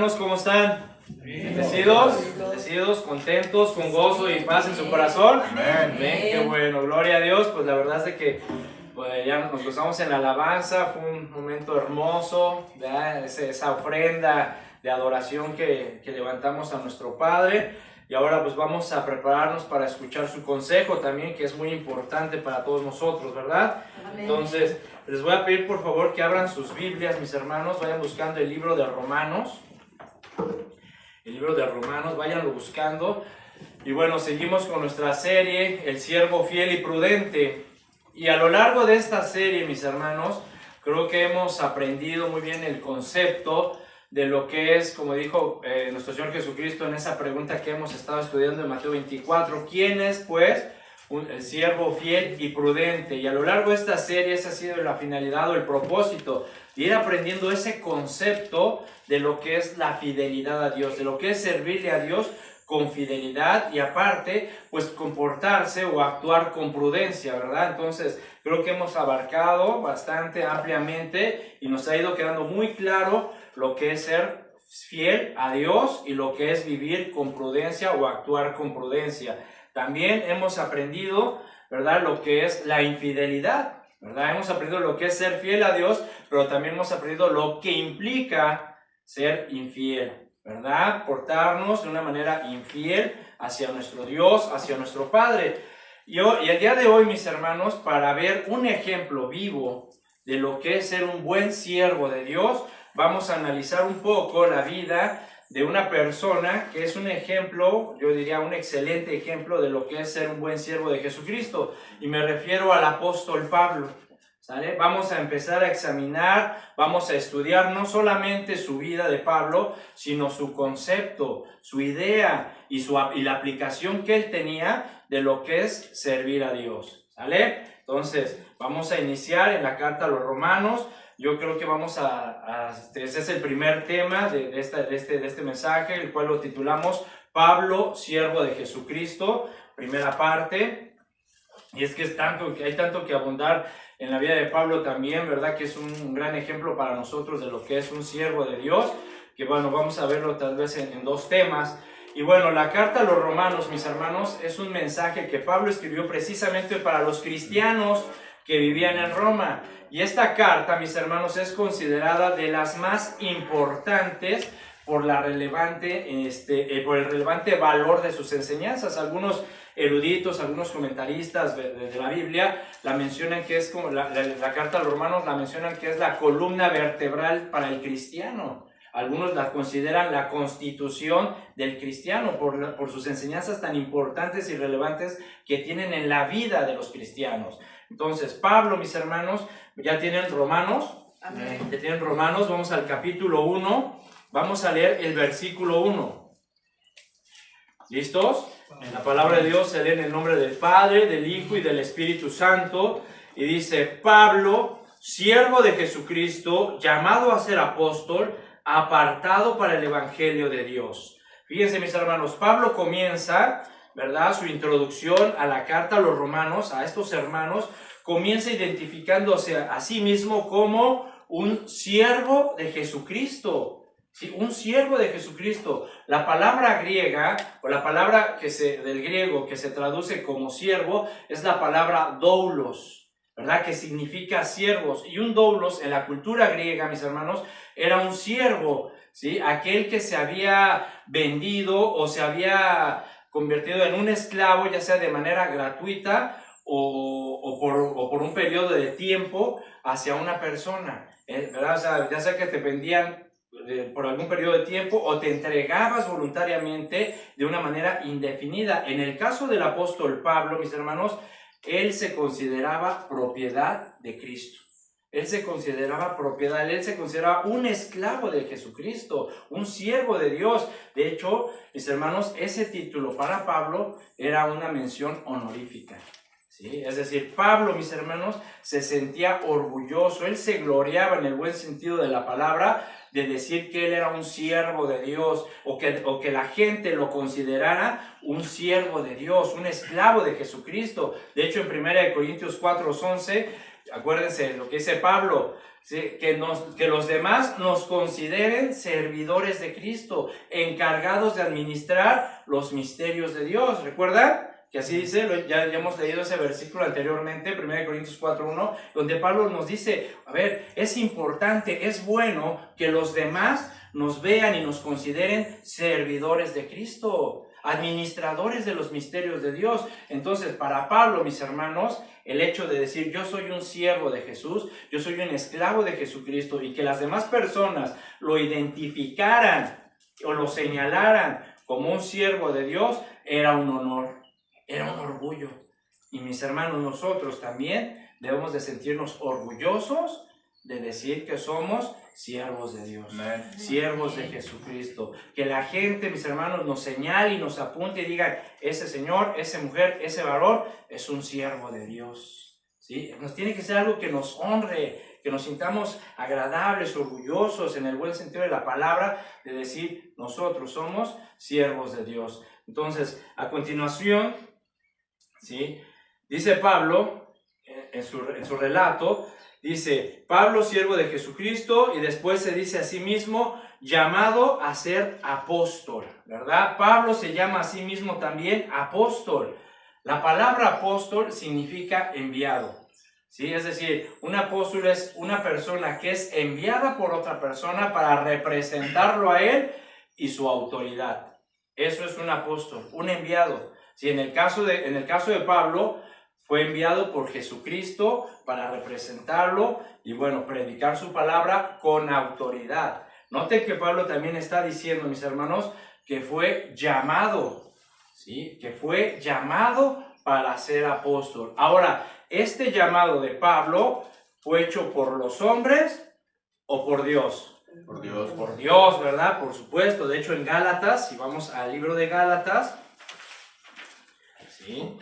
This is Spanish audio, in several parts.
hermanos, ¿cómo están? ¿Bendecidos? ¿Bendecidos? ¿Contentos? ¿Con gozo y paz en su corazón? Amén. Qué bueno, gloria a Dios. Pues la verdad es de que pues, ya nos gozamos en la alabanza, fue un momento hermoso, ¿verdad? Esa ofrenda de adoración que levantamos a nuestro Padre. Y ahora pues vamos a prepararnos para escuchar su consejo también, que es muy importante para todos nosotros, ¿verdad? Amén. Entonces, les voy a pedir por favor que abran sus Biblias, mis hermanos, vayan buscando el libro de Romanos. El libro de Romanos, váyanlo buscando. Y bueno, seguimos con nuestra serie, El siervo fiel y prudente. Y a lo largo de esta serie, mis hermanos, creo que hemos aprendido muy bien el concepto de lo que es, como dijo nuestro Señor Jesucristo en esa pregunta que hemos estado estudiando en Mateo 24, ¿quién es pues el siervo fiel y prudente? Y a lo largo de esta serie esa ha sido la finalidad o el propósito de ir aprendiendo ese concepto de lo que es la fidelidad a Dios, de lo que es servirle a Dios con fidelidad y aparte, pues comportarse o actuar con prudencia, ¿verdad? Entonces, creo que hemos abarcado bastante ampliamente y nos ha ido quedando muy claro lo que es ser fiel a Dios y lo que es vivir con prudencia o actuar con prudencia. También hemos aprendido, ¿verdad?, lo que es la infidelidad, ¿verdad? Hemos aprendido lo que es ser fiel a Dios, pero también hemos aprendido lo que implica ser infiel, ¿verdad? Portarnos de una manera infiel hacia nuestro Dios, hacia nuestro Padre. Y el día de hoy, mis hermanos, para ver un ejemplo vivo de lo que es ser un buen siervo de Dios, vamos a analizar un poco la vida de una persona que es un ejemplo, yo diría un excelente ejemplo de lo que es ser un buen siervo de Jesucristo. Y me refiero al apóstol Pablo, ¿sale? Vamos a empezar a examinar, vamos a estudiar no solamente su vida de Pablo, sino su concepto, su idea y la aplicación que él tenía de lo que es servir a Dios, ¿sale? Entonces, vamos a iniciar en la carta a los Romanos. Yo creo que vamos ese es el primer tema de este mensaje, el cual lo titulamos Pablo, siervo de Jesucristo, primera parte. Y es que hay tanto que abundar en la vida de Pablo también, ¿verdad? Que es un gran ejemplo para nosotros de lo que es un siervo de Dios, que bueno, vamos a verlo tal vez en dos temas. Y bueno, la carta a los Romanos, mis hermanos, es un mensaje que Pablo escribió precisamente para los cristianos que vivían en Roma. Y esta carta, mis hermanos, es considerada de las más importantes por el relevante valor de sus enseñanzas. Algunos eruditos, algunos comentaristas de la Biblia la mencionan que es como la carta a los Romanos la mencionan que es la columna vertebral para el cristiano. Algunos la consideran la constitución del cristiano por sus enseñanzas tan importantes y relevantes que tienen en la vida de los cristianos. Entonces, Pablo, mis hermanos, ¿ya tienen Romanos? Amén. ¿Ya tienen Romanos? Vamos al capítulo 1. Vamos a leer el versículo 1. ¿Listos? La palabra de Dios se lee en el nombre del Padre, del Hijo y del Espíritu Santo. Y dice, Pablo, siervo de Jesucristo, llamado a ser apóstol, apartado para el Evangelio de Dios. Fíjense, mis hermanos, Pablo comienza, ¿verdad?, su introducción a la carta a los Romanos, a estos hermanos, comienza identificándose a sí mismo como un siervo de Jesucristo. Sí, un siervo de Jesucristo. La palabra griega, o la palabra del griego que se traduce como siervo, es la palabra doulos, ¿verdad?, que significa siervos. Y un doulos en la cultura griega, mis hermanos, era un siervo, ¿sí?, aquel que se había vendido o se había convertido en un esclavo, ya sea de manera gratuita o por un periodo de tiempo hacia una persona, ¿verdad? O sea, ya sea que te vendían por algún periodo de tiempo o te entregabas voluntariamente de una manera indefinida. En el caso del apóstol Pablo, mis hermanos, él se consideraba propiedad de Cristo. Él se consideraba un esclavo de Jesucristo, un siervo de Dios. De hecho, mis hermanos, ese título para Pablo era una mención honorífica, ¿sí? Es decir, Pablo, mis hermanos, se sentía orgulloso, él se gloriaba en el buen sentido de la palabra, de decir que él era un siervo de Dios, o que la gente lo considerara un siervo de Dios, un esclavo de Jesucristo. De hecho, en 1 Corintios 4:11, acuérdense lo que dice Pablo, ¿sí? Que los demás nos consideren servidores de Cristo, encargados de administrar los misterios de Dios. ¿Recuerdan? Que así dice, ya hemos leído ese versículo anteriormente, 1 Corintios 4:1, donde Pablo nos dice, a ver, es importante, es bueno que los demás nos vean y nos consideren servidores de Cristo, administradores de los misterios de Dios. Entonces, para Pablo, mis hermanos, el hecho de decir, yo soy un siervo de Jesús, yo soy un esclavo de Jesucristo, y que las demás personas lo identificaran o lo señalaran como un siervo de Dios, era un honor. Era un orgullo. Y mis hermanos, nosotros también debemos de sentirnos orgullosos de decir que somos siervos de Dios, Amen. Siervos de Jesucristo. Que la gente, mis hermanos, nos señale y nos apunte y diga, ese señor, esa mujer, ese varón es un siervo de Dios. ¿Sí? Nos tiene que ser algo que nos honre, que nos sintamos agradables, orgullosos, en el buen sentido de la palabra, de decir, nosotros somos siervos de Dios. Entonces, a continuación, ¿sí? Dice Pablo, en su relato, dice, Pablo, siervo de Jesucristo, y después se dice a sí mismo, llamado a ser apóstol, ¿verdad? Pablo se llama a sí mismo también apóstol. La palabra apóstol significa enviado, ¿sí? Es decir, un apóstol es una persona que es enviada por otra persona para representarlo a él y su autoridad. Eso es un apóstol, un enviado. Sí, en el caso de Pablo, fue enviado por Jesucristo para representarlo y, bueno, predicar su palabra con autoridad. Noten que Pablo también está diciendo, mis hermanos, que fue llamado, ¿sí? Que fue llamado para ser apóstol. Ahora, este llamado de Pablo fue hecho por los hombres o por Dios. Por Dios. Por Dios, ¿verdad? Por supuesto. De hecho, en Gálatas, si vamos al libro de Gálatas, ¿sí?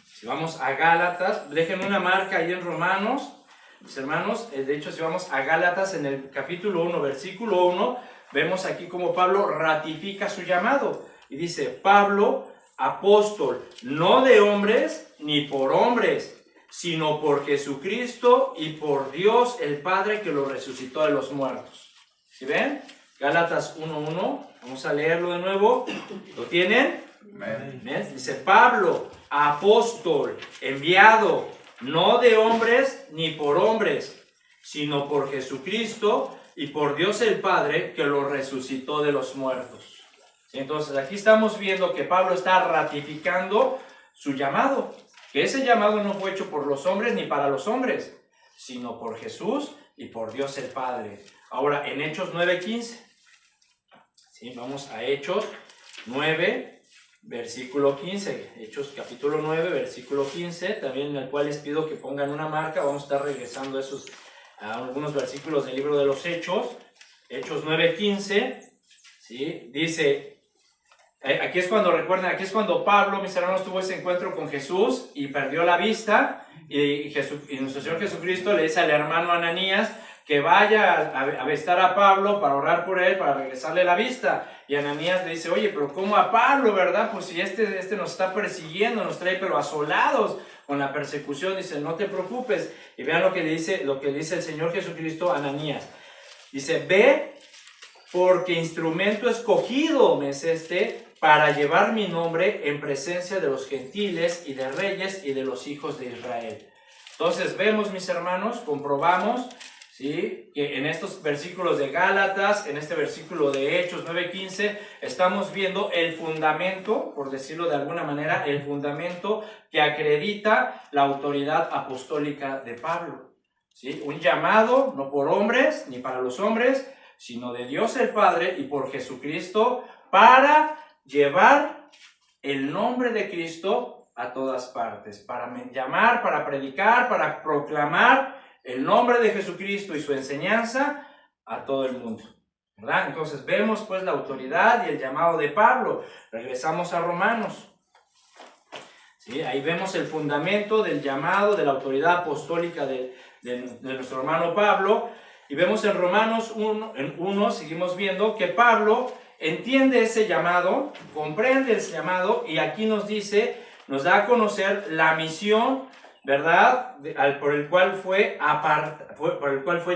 Si vamos a Gálatas, dejen una marca ahí en Romanos, mis hermanos. De hecho, si vamos a Gálatas en el capítulo 1, versículo 1, vemos aquí cómo Pablo ratifica su llamado. Y dice, Pablo, apóstol, no de hombres ni por hombres, sino por Jesucristo y por Dios el Padre que lo resucitó de los muertos. ¿Sí ven? Gálatas 1:1, vamos a leerlo de nuevo. ¿Lo tienen? Amén. Dice, Pablo, apóstol, enviado, no de hombres ni por hombres, sino por Jesucristo y por Dios el Padre que lo resucitó de los muertos. Entonces aquí estamos viendo que Pablo está ratificando su llamado, que ese llamado no fue hecho por los hombres ni para los hombres, sino por Jesús y por Dios el Padre. Ahora, en Hechos 9:15, ¿sí? Vamos a Hechos 9, versículo 15, Hechos capítulo 9, versículo 15, también en el cual les pido que pongan una marca. Vamos a estar regresando a algunos versículos del libro de los Hechos. Hechos 9:15, ¿sí? Dice, aquí es cuando, recuerden, aquí es cuando Pablo, mis hermanos, tuvo ese encuentro con Jesús y perdió la vista, y nuestro Señor Jesucristo le dice al hermano Ananías que vaya a visitar a Pablo para orar por él, para regresarle la vista. Y Ananías le dice, oye, pero ¿cómo a Pablo, verdad? Pues si este nos está persiguiendo, nos trae pero asolados con la persecución. Dice, no te preocupes. Y vean lo que dice el Señor Jesucristo a Ananías. Dice, ve, porque instrumento escogido me es este para llevar mi nombre en presencia de los gentiles y de reyes y de los hijos de Israel. Entonces vemos, mis hermanos, comprobamos, ¿sí?, que en estos versículos de Gálatas, en este versículo de Hechos 9:15, estamos viendo el fundamento, por decirlo de alguna manera, el fundamento que acredita la autoridad apostólica de Pablo, ¿sí? Un llamado no por hombres ni para los hombres, sino de Dios el Padre y por Jesucristo para llevar el nombre de Cristo a todas partes, para llamar, para predicar, para proclamar el nombre de Jesucristo y su enseñanza a todo el mundo, ¿verdad? Entonces vemos pues la autoridad y el llamado de Pablo. Regresamos a Romanos, ¿sí? Ahí vemos el fundamento del llamado, de la autoridad apostólica de nuestro hermano Pablo. Y vemos en Romanos 1, seguimos viendo que Pablo entiende ese llamado, comprende ese llamado, y aquí nos dice, nos da a conocer la misión ¿verdad? Por el cual fue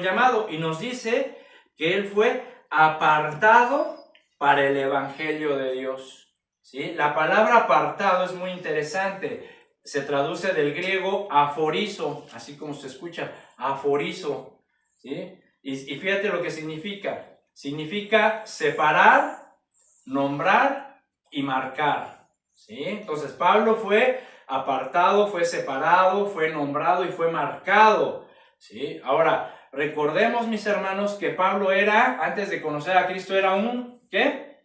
llamado. Y nos dice que él fue apartado para el evangelio de Dios. ¿Sí? La palabra apartado es muy interesante. Se traduce del griego aforizo, así como se escucha, aforizo. ¿Sí? Y fíjate lo que significa. Significa separar, nombrar y marcar. ¿Sí? Entonces Pablo fue apartado, fue separado, fue nombrado y fue marcado. ¿Sí? Ahora, recordemos, mis hermanos, que Pablo era, antes de conocer a Cristo, era ¿qué?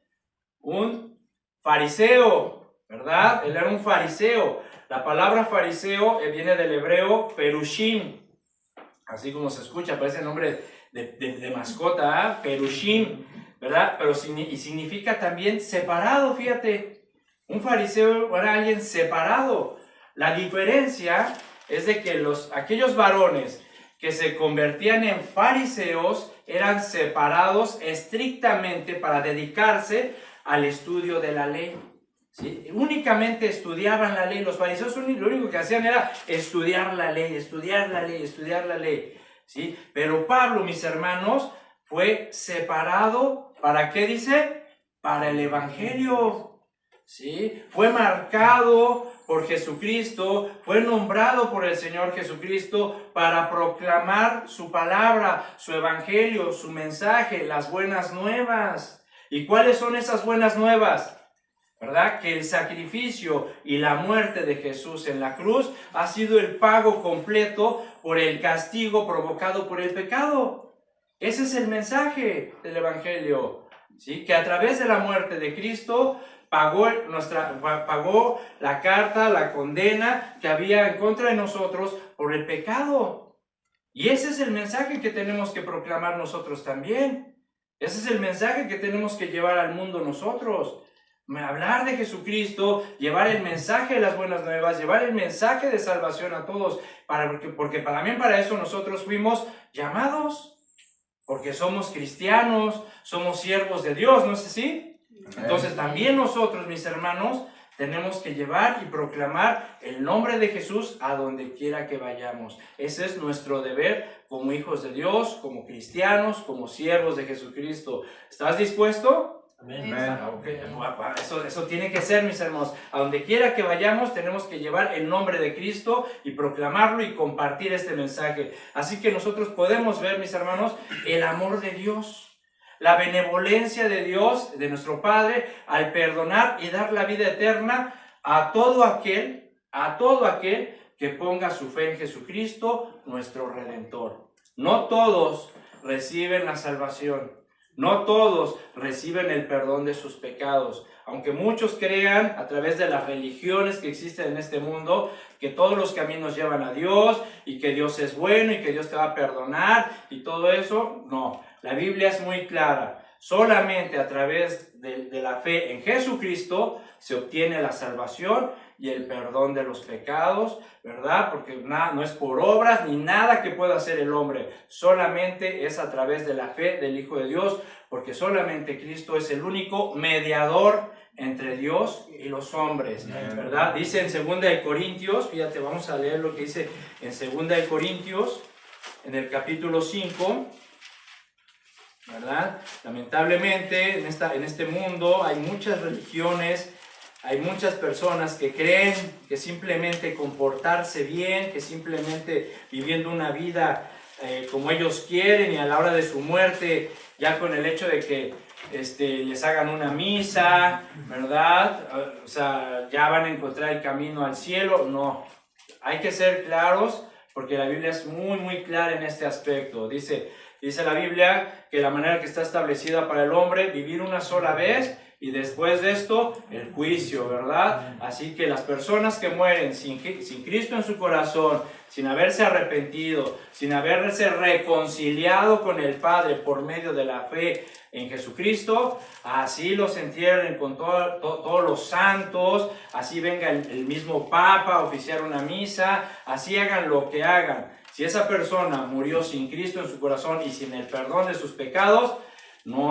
Un fariseo, ¿verdad? Él era un fariseo. La palabra fariseo viene del hebreo perushim, así como se escucha, parece el nombre de mascota, ¿eh? Perushim, ¿verdad? Pero y significa también separado, fíjate. Un fariseo era alguien separado. La diferencia es de que aquellos varones que se convertían en fariseos eran separados estrictamente para dedicarse al estudio de la ley. ¿Sí? Únicamente estudiaban la ley. Los fariseos lo único que hacían era estudiar la ley, estudiar la ley, estudiar la ley. ¿Sí? Pero Pablo, mis hermanos, fue separado, ¿para qué dice? Para el evangelio. ¿Sí? Fue marcado por Jesucristo, fue nombrado por el Señor Jesucristo para proclamar su palabra, su evangelio, su mensaje, las buenas nuevas. ¿Y cuáles son esas buenas nuevas? ¿Verdad? Que el sacrificio y la muerte de Jesús en la cruz ha sido el pago completo por el castigo provocado por el pecado. Ese es el mensaje del evangelio, ¿sí? Que a través de la muerte de Cristo pagó la carta, la condena que había en contra de nosotros por el pecado. Y ese es el mensaje que tenemos que proclamar nosotros también. Ese es el mensaje que tenemos que llevar al mundo nosotros. Hablar de Jesucristo, llevar el mensaje de las buenas nuevas, llevar el mensaje de salvación a todos, porque también para eso nosotros fuimos llamados, porque somos cristianos, somos siervos de Dios, ¿no es así? Entonces también nosotros, mis hermanos, tenemos que llevar y proclamar el nombre de Jesús a donde quiera que vayamos. Ese es nuestro deber como hijos de Dios, como cristianos, como siervos de Jesucristo. ¿Estás dispuesto? Amén. Okay. Eso tiene que ser, mis hermanos. A donde quiera que vayamos tenemos que llevar el nombre de Cristo y proclamarlo y compartir este mensaje. Así que nosotros podemos ver, mis hermanos, el amor de Dios, la benevolencia de Dios, de nuestro Padre, al perdonar y dar la vida eterna a todo aquel que ponga su fe en Jesucristo, nuestro Redentor. No todos reciben la salvación. No todos reciben el perdón de sus pecados, aunque muchos crean a través de las religiones que existen en este mundo que todos los caminos llevan a Dios y que Dios es bueno y que Dios te va a perdonar y todo eso. No, la Biblia es muy clara. Solamente a través de la fe en Jesucristo se obtiene la salvación y el perdón de los pecados, ¿verdad? Porque no es por obras ni nada que pueda hacer el hombre, solamente es a través de la fe del Hijo de Dios, porque solamente Cristo es el único mediador entre Dios y los hombres, ¿verdad? Dice en 2 Corintios, fíjate, vamos a leer lo que dice en 2 Corintios, en el capítulo 5, ¿verdad? Lamentablemente en este mundo hay muchas religiones. Hay muchas personas que creen que simplemente comportarse bien, que simplemente viviendo una vida como ellos quieren y a la hora de su muerte, ya con el hecho de que les hagan una misa, ¿verdad? O sea, ya van a encontrar el camino al cielo. No, hay que ser claros porque la Biblia es muy, muy clara en este aspecto. Dice la Biblia que la manera que está establecida para el hombre, vivir una sola vez, y después de esto, el juicio, ¿verdad? Así que las personas que mueren sin Cristo en su corazón, sin haberse arrepentido, sin haberse reconciliado con el Padre por medio de la fe en Jesucristo, así los entierren con todos los santos, así venga el mismo Papa a oficiar una misa, así hagan lo que hagan. Si esa persona murió sin Cristo en su corazón y sin el perdón de sus pecados, no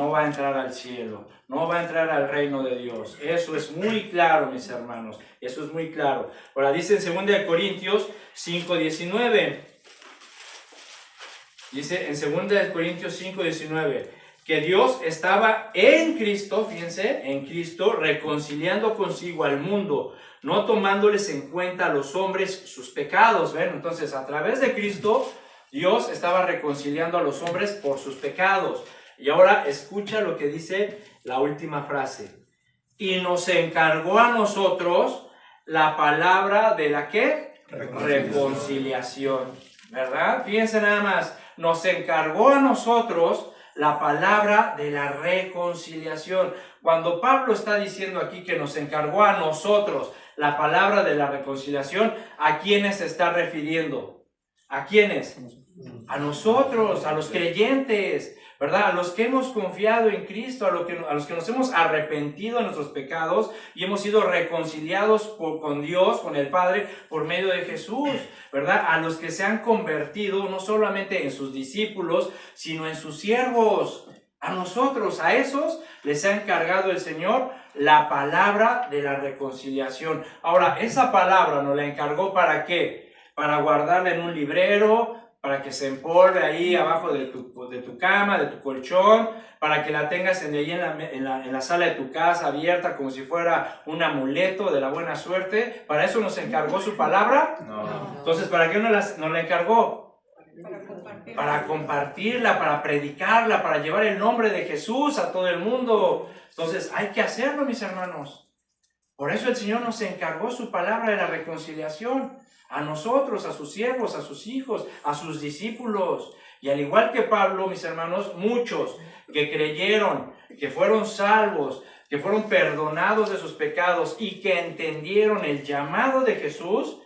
va a entrar al cielo, no va a entrar al reino de Dios. Eso es muy claro, mis hermanos, eso es muy claro. Ahora dice en 2 Corintios 5:19, dice en 2 Corintios 5:19, que Dios estaba en Cristo, fíjense, en Cristo, reconciliando consigo al mundo, no tomándoles en cuenta a los hombres sus pecados. ¿Ven? Entonces, a través de Cristo, Dios estaba reconciliando a los hombres por sus pecados. Y ahora escucha lo que dice la última frase. Y nos encargó a nosotros la palabra de la ¿qué? Reconciliación. ¿Verdad? Fíjense nada más. Nos encargó a nosotros la palabra de la reconciliación. Cuando Pablo está diciendo aquí que nos encargó a nosotros la palabra de la reconciliación, ¿a quiénes se está refiriendo? ¿A quiénes? A nosotros, a los creyentes, ¿verdad? A los que hemos confiado en Cristo, a los que nos hemos arrepentido de nuestros pecados y hemos sido reconciliados con Dios, con el Padre, por medio de Jesús, ¿verdad? A los que se han convertido no solamente en sus discípulos, sino en sus siervos. A nosotros, a esos, les ha encargado el Señor la palabra de la reconciliación. Ahora, esa palabra nos la encargó ¿para qué? Para guardarla en un librero, para que se empolve ahí abajo de tu cama, de tu colchón, para que la tengas ahí en la sala de tu casa abierta como si fuera un amuleto de la buena suerte. ¿Para eso nos encargó su palabra? No. Entonces, ¿para qué nos la encargó? Para compartirla, para predicarla, para llevar el nombre de Jesús a todo el mundo. Entonces, hay que hacerlo, mis hermanos. Por eso el Señor nos encargó su palabra de la reconciliación. A nosotros, a sus siervos, a sus hijos, a sus discípulos. Y al igual que Pablo, mis hermanos, muchos que creyeron, que fueron salvos, que fueron perdonados de sus pecados y que entendieron el llamado de Jesús,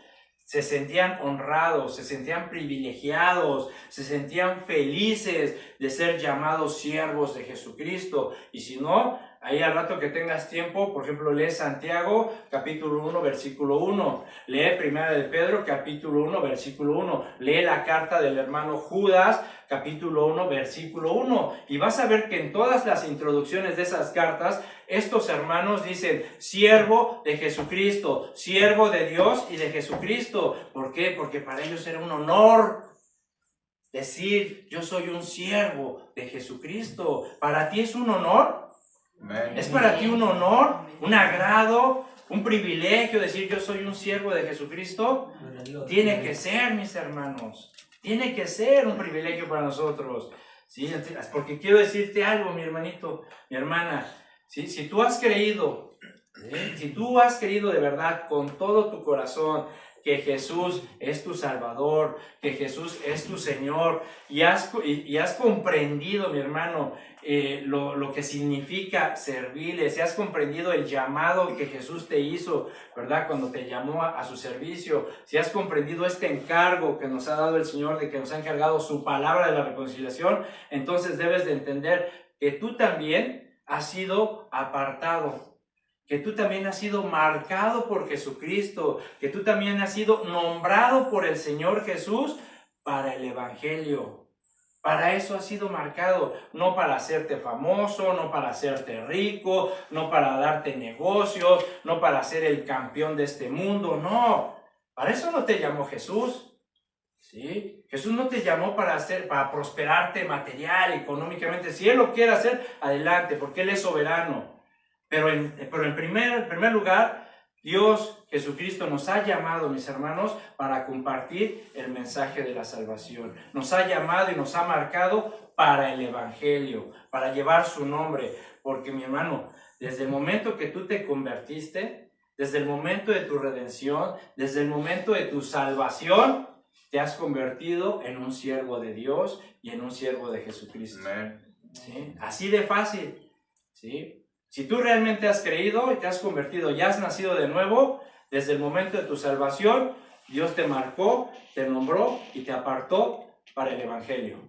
se sentían honrados, se sentían privilegiados, se sentían felices de ser llamados siervos de Jesucristo. Y si no, ahí al rato que tengas tiempo, por ejemplo, lee Santiago, capítulo 1, versículo 1. Lee Primera de Pedro, capítulo 1, versículo 1. Lee la carta del hermano Judas, capítulo 1, versículo 1. Y vas a ver que en todas las introducciones de esas cartas, estos hermanos dicen, siervo de Jesucristo, siervo de Dios y de Jesucristo. ¿Por qué? Porque para ellos era un honor decir, yo soy un siervo de Jesucristo. ¿Para ti es un honor? ¿Es para ti un honor, un agrado, un privilegio decir yo soy un siervo de Jesucristo? Tiene que ser, mis hermanos, tiene que ser un privilegio para nosotros, ¿sí? Porque quiero decirte algo, mi hermanito, mi hermana, ¿sí? Si tú has creído, ¿sí? Si tú has creído de verdad con todo tu corazón que Jesús es tu Salvador, que Jesús es tu Señor, y has comprendido, mi hermano, lo que significa servirle, si has comprendido el llamado que Jesús te hizo, ¿verdad? Cuando te llamó a su servicio, si has comprendido este encargo que nos ha dado el Señor, de que nos ha encargado su palabra de la reconciliación, entonces debes de entender que tú también has sido apartado, que tú también has sido marcado por Jesucristo, que tú también has sido nombrado por el Señor Jesús para el Evangelio. Para eso has sido marcado, no para hacerte famoso, no para hacerte rico, no para darte negocios, no para ser el campeón de este mundo, no. Para eso no te llamó Jesús, ¿sí? Jesús no te llamó para prosperarte material, económicamente. Si Él lo quiere hacer, adelante, porque Él es soberano. Pero en primer lugar, Dios Jesucristo nos ha llamado, mis hermanos, para compartir el mensaje de la salvación. Nos ha llamado y nos ha marcado para el Evangelio, para llevar su nombre. Porque, mi hermano, desde el momento que tú te convertiste, desde el momento de tu redención, desde el momento de tu salvación, te has convertido en un siervo de Dios y en un siervo de Jesucristo. ¿Sí? Así de fácil, ¿sí? Si tú realmente has creído y te has convertido y has nacido de nuevo, desde el momento de tu salvación, Dios te marcó, te nombró y te apartó para el Evangelio.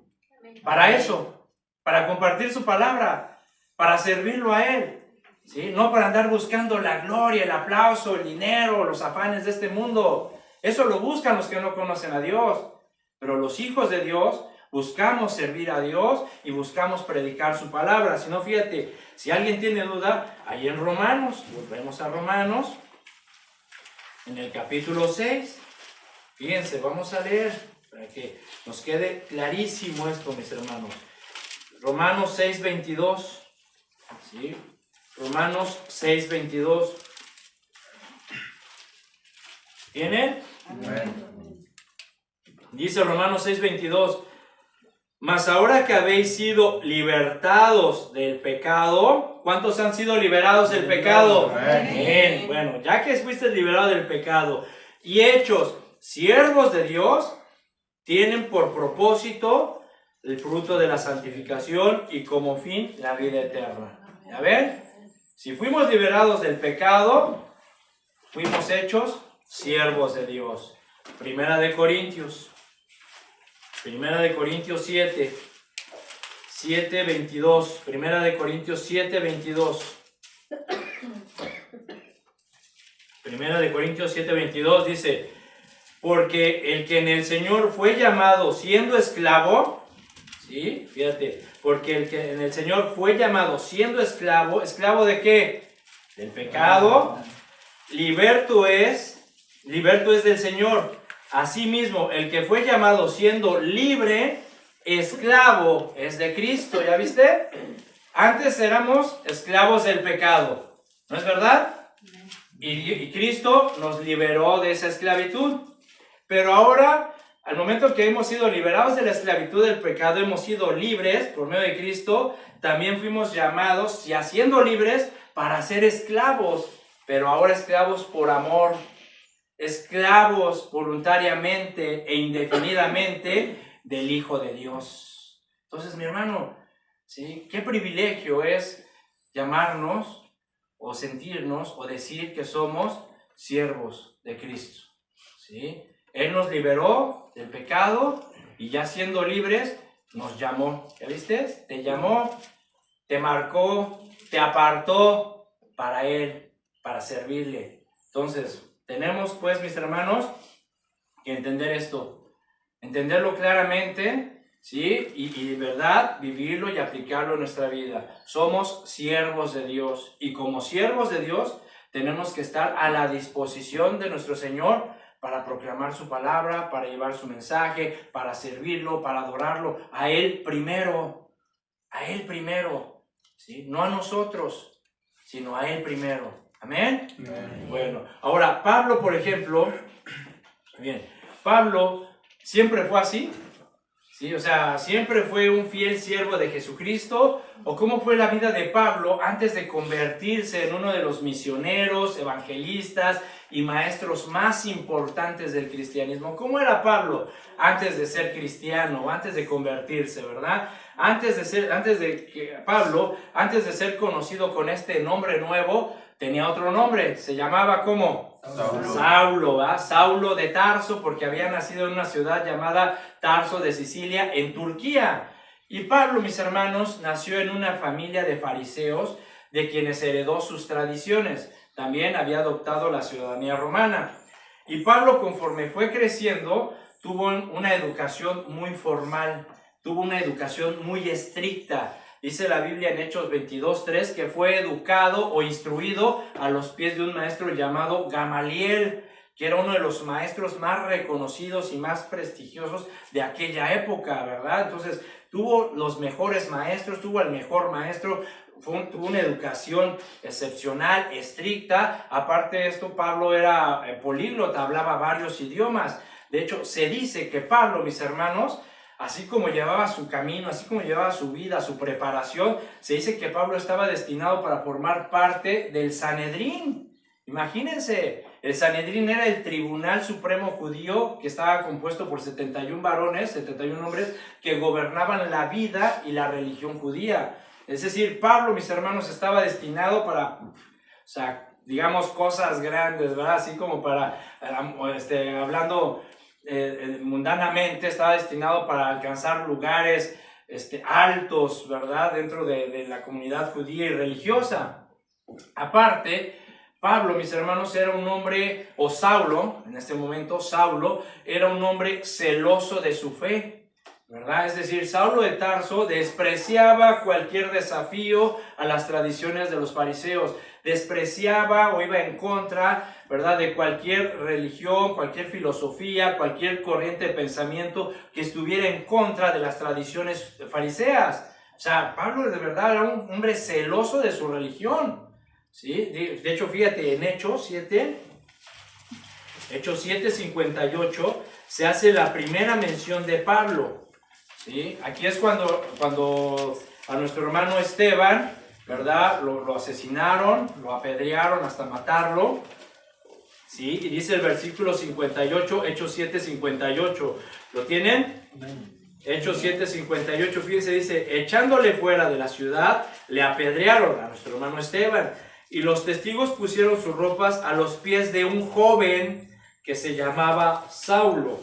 Para eso, para compartir su palabra, para servirlo a Él, ¿sí? No para andar buscando la gloria, el aplauso, el dinero, los afanes de este mundo. Eso lo buscan los que no conocen a Dios. Pero los hijos de Dios buscamos servir a Dios y buscamos predicar su palabra. Si no, fíjate, si alguien tiene duda, ahí en Romanos, volvemos a Romanos, en el capítulo 6, fíjense, vamos a leer para que nos quede clarísimo esto, mis hermanos. Romanos 6:22, ¿sí? Romanos 6:22. ¿Tienen? Dice Romanos 6:22, mas ahora que habéis sido libertados del pecado, ¿cuántos han sido liberados del pecado? Bien, bueno, ya que fuiste liberado del pecado y hechos siervos de Dios, tienen por propósito el fruto de la santificación y como fin la vida eterna. ¿Ya ven? Si fuimos liberados del pecado, fuimos hechos siervos de Dios. Primera de Corintios 7, 7:22. Primera de Corintios 7:22. Primera de Corintios 7:22 dice, porque el que en el Señor fue llamado siendo esclavo, ¿sí? Fíjate, porque el que en el Señor fue llamado siendo esclavo, ¿esclavo de qué? Del pecado. Liberto es del Señor. Asimismo, el que fue llamado siendo libre, esclavo es de Cristo. ¿Ya viste? Antes éramos esclavos del pecado, ¿no es verdad? Y Cristo nos liberó de esa esclavitud. Pero ahora, al momento que hemos sido liberados de la esclavitud del pecado, hemos sido libres por medio de Cristo, también fuimos llamados, ya siendo libres, para ser esclavos, pero ahora esclavos por amor, esclavos voluntariamente e indefinidamente del Hijo de Dios. Entonces, mi hermano, ¿sí? Qué privilegio es llamarnos o sentirnos o decir que somos siervos de Cristo, ¿sí? Él nos liberó del pecado y ya siendo libres nos llamó. ¿Ya viste? Te llamó, te marcó, te apartó para Él, para servirle. Entonces, tenemos pues, mis hermanos, que entender esto, entenderlo claramente, ¿sí? Y de verdad vivirlo y aplicarlo en nuestra vida. Somos siervos de Dios y como siervos de Dios tenemos que estar a la disposición de nuestro Señor para proclamar su palabra, para llevar su mensaje, para servirlo, para adorarlo, a Él primero, ¿sí? No a nosotros, sino a Él primero. ¿Amén? Amén. Bueno, ahora Pablo, por ejemplo, bien, Pablo siempre fue así, ¿sí? O sea, siempre fue un fiel siervo de Jesucristo. ¿O cómo fue la vida de Pablo antes de convertirse en uno de los misioneros, evangelistas y maestros más importantes del cristianismo? ¿Cómo era Pablo antes de ser cristiano, antes de convertirse, verdad? Antes de ser conocido con este nombre nuevo, tenía otro nombre, se llamaba ¿cómo? Saulo, ¿va? Saulo de Tarso, porque había nacido en una ciudad llamada Tarso de Sicilia, en Turquía. Y Pablo, mis hermanos, nació en una familia de fariseos, de quienes heredó sus tradiciones. También había adoptado la ciudadanía romana. Y Pablo, conforme fue creciendo, tuvo una educación muy formal, tuvo una educación muy estricta. Dice la Biblia en Hechos 22:3 que fue educado o instruido a los pies de un maestro llamado Gamaliel, que era uno de los maestros más reconocidos y más prestigiosos de aquella época, ¿verdad? Entonces, tuvo los mejores maestros, tuvo el mejor maestro, tuvo una educación excepcional, estricta. Aparte de esto, Pablo era políglota, hablaba varios idiomas. De hecho, se dice que Pablo, mis hermanos, así como llevaba su camino, así como llevaba su vida, su preparación, se dice que Pablo estaba destinado para formar parte del Sanedrín. Imagínense, el Sanedrín era el tribunal supremo judío que estaba compuesto por 71 varones, 71 hombres que gobernaban la vida y la religión judía. Es decir, Pablo, mis hermanos, estaba destinado para, o sea, digamos, cosas grandes, ¿verdad? Así como para, hablando mundanamente, estaba destinado para alcanzar lugares altos, ¿verdad? Dentro de la comunidad judía y religiosa. Aparte, Pablo, mis hermanos, era un hombre, o Saulo, en este momento Saulo, era un hombre celoso de su fe. ¿verdad? Es decir, Saulo de Tarso despreciaba cualquier desafío a las tradiciones de los fariseos, despreciaba o iba en contra, ¿verdad?, de cualquier religión, cualquier filosofía, cualquier corriente de pensamiento que estuviera en contra de las tradiciones fariseas. O sea, Pablo de verdad era un hombre celoso de su religión, ¿sí? De hecho, fíjate, en Hechos 7:58, se hace la primera mención de Pablo. ¿Sí? Aquí es cuando a nuestro hermano Esteban, ¿verdad?, lo asesinaron, lo apedrearon hasta matarlo. ¿Sí? Y dice el versículo 58, Hechos 7:58. ¿Lo tienen? Hechos 7:58, fíjense, dice: echándole fuera de la ciudad, le apedrearon a nuestro hermano Esteban. Y los testigos pusieron sus ropas a los pies de un joven que se llamaba Saulo.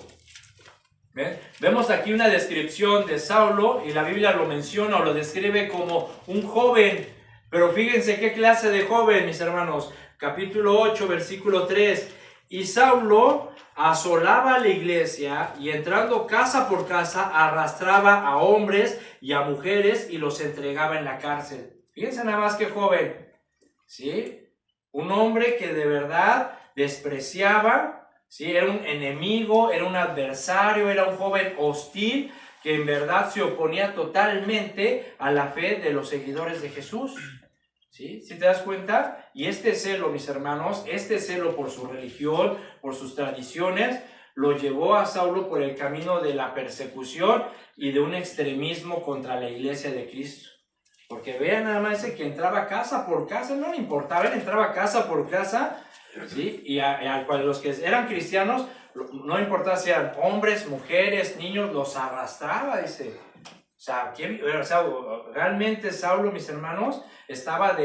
¿Ven? Vemos aquí una descripción de Saulo y la Biblia lo menciona o lo describe como un joven. Pero fíjense qué clase de joven, mis hermanos. Capítulo 8, versículo 3. Y Saulo asolaba la iglesia y entrando casa por casa arrastraba a hombres y a mujeres y los entregaba en la cárcel. Fíjense nada más qué joven. ¿Sí? Un hombre que de verdad despreciaba. Sí, era un enemigo, era un adversario, era un joven hostil que en verdad se oponía totalmente a la fe de los seguidores de Jesús. ¿Sí? ¿Sí te das cuenta? Y este celo, mis hermanos, este celo por su religión, por sus tradiciones, lo llevó a Saulo por el camino de la persecución y de un extremismo contra la iglesia de Cristo. Porque vean nada más que entraba casa por casa, no le importaba, él entraba casa por casa. ¿Sí? Y a los que eran cristianos, no importaba si eran hombres, mujeres, niños, los arrastraba, dice. O sea, realmente Saulo, mis hermanos, estaba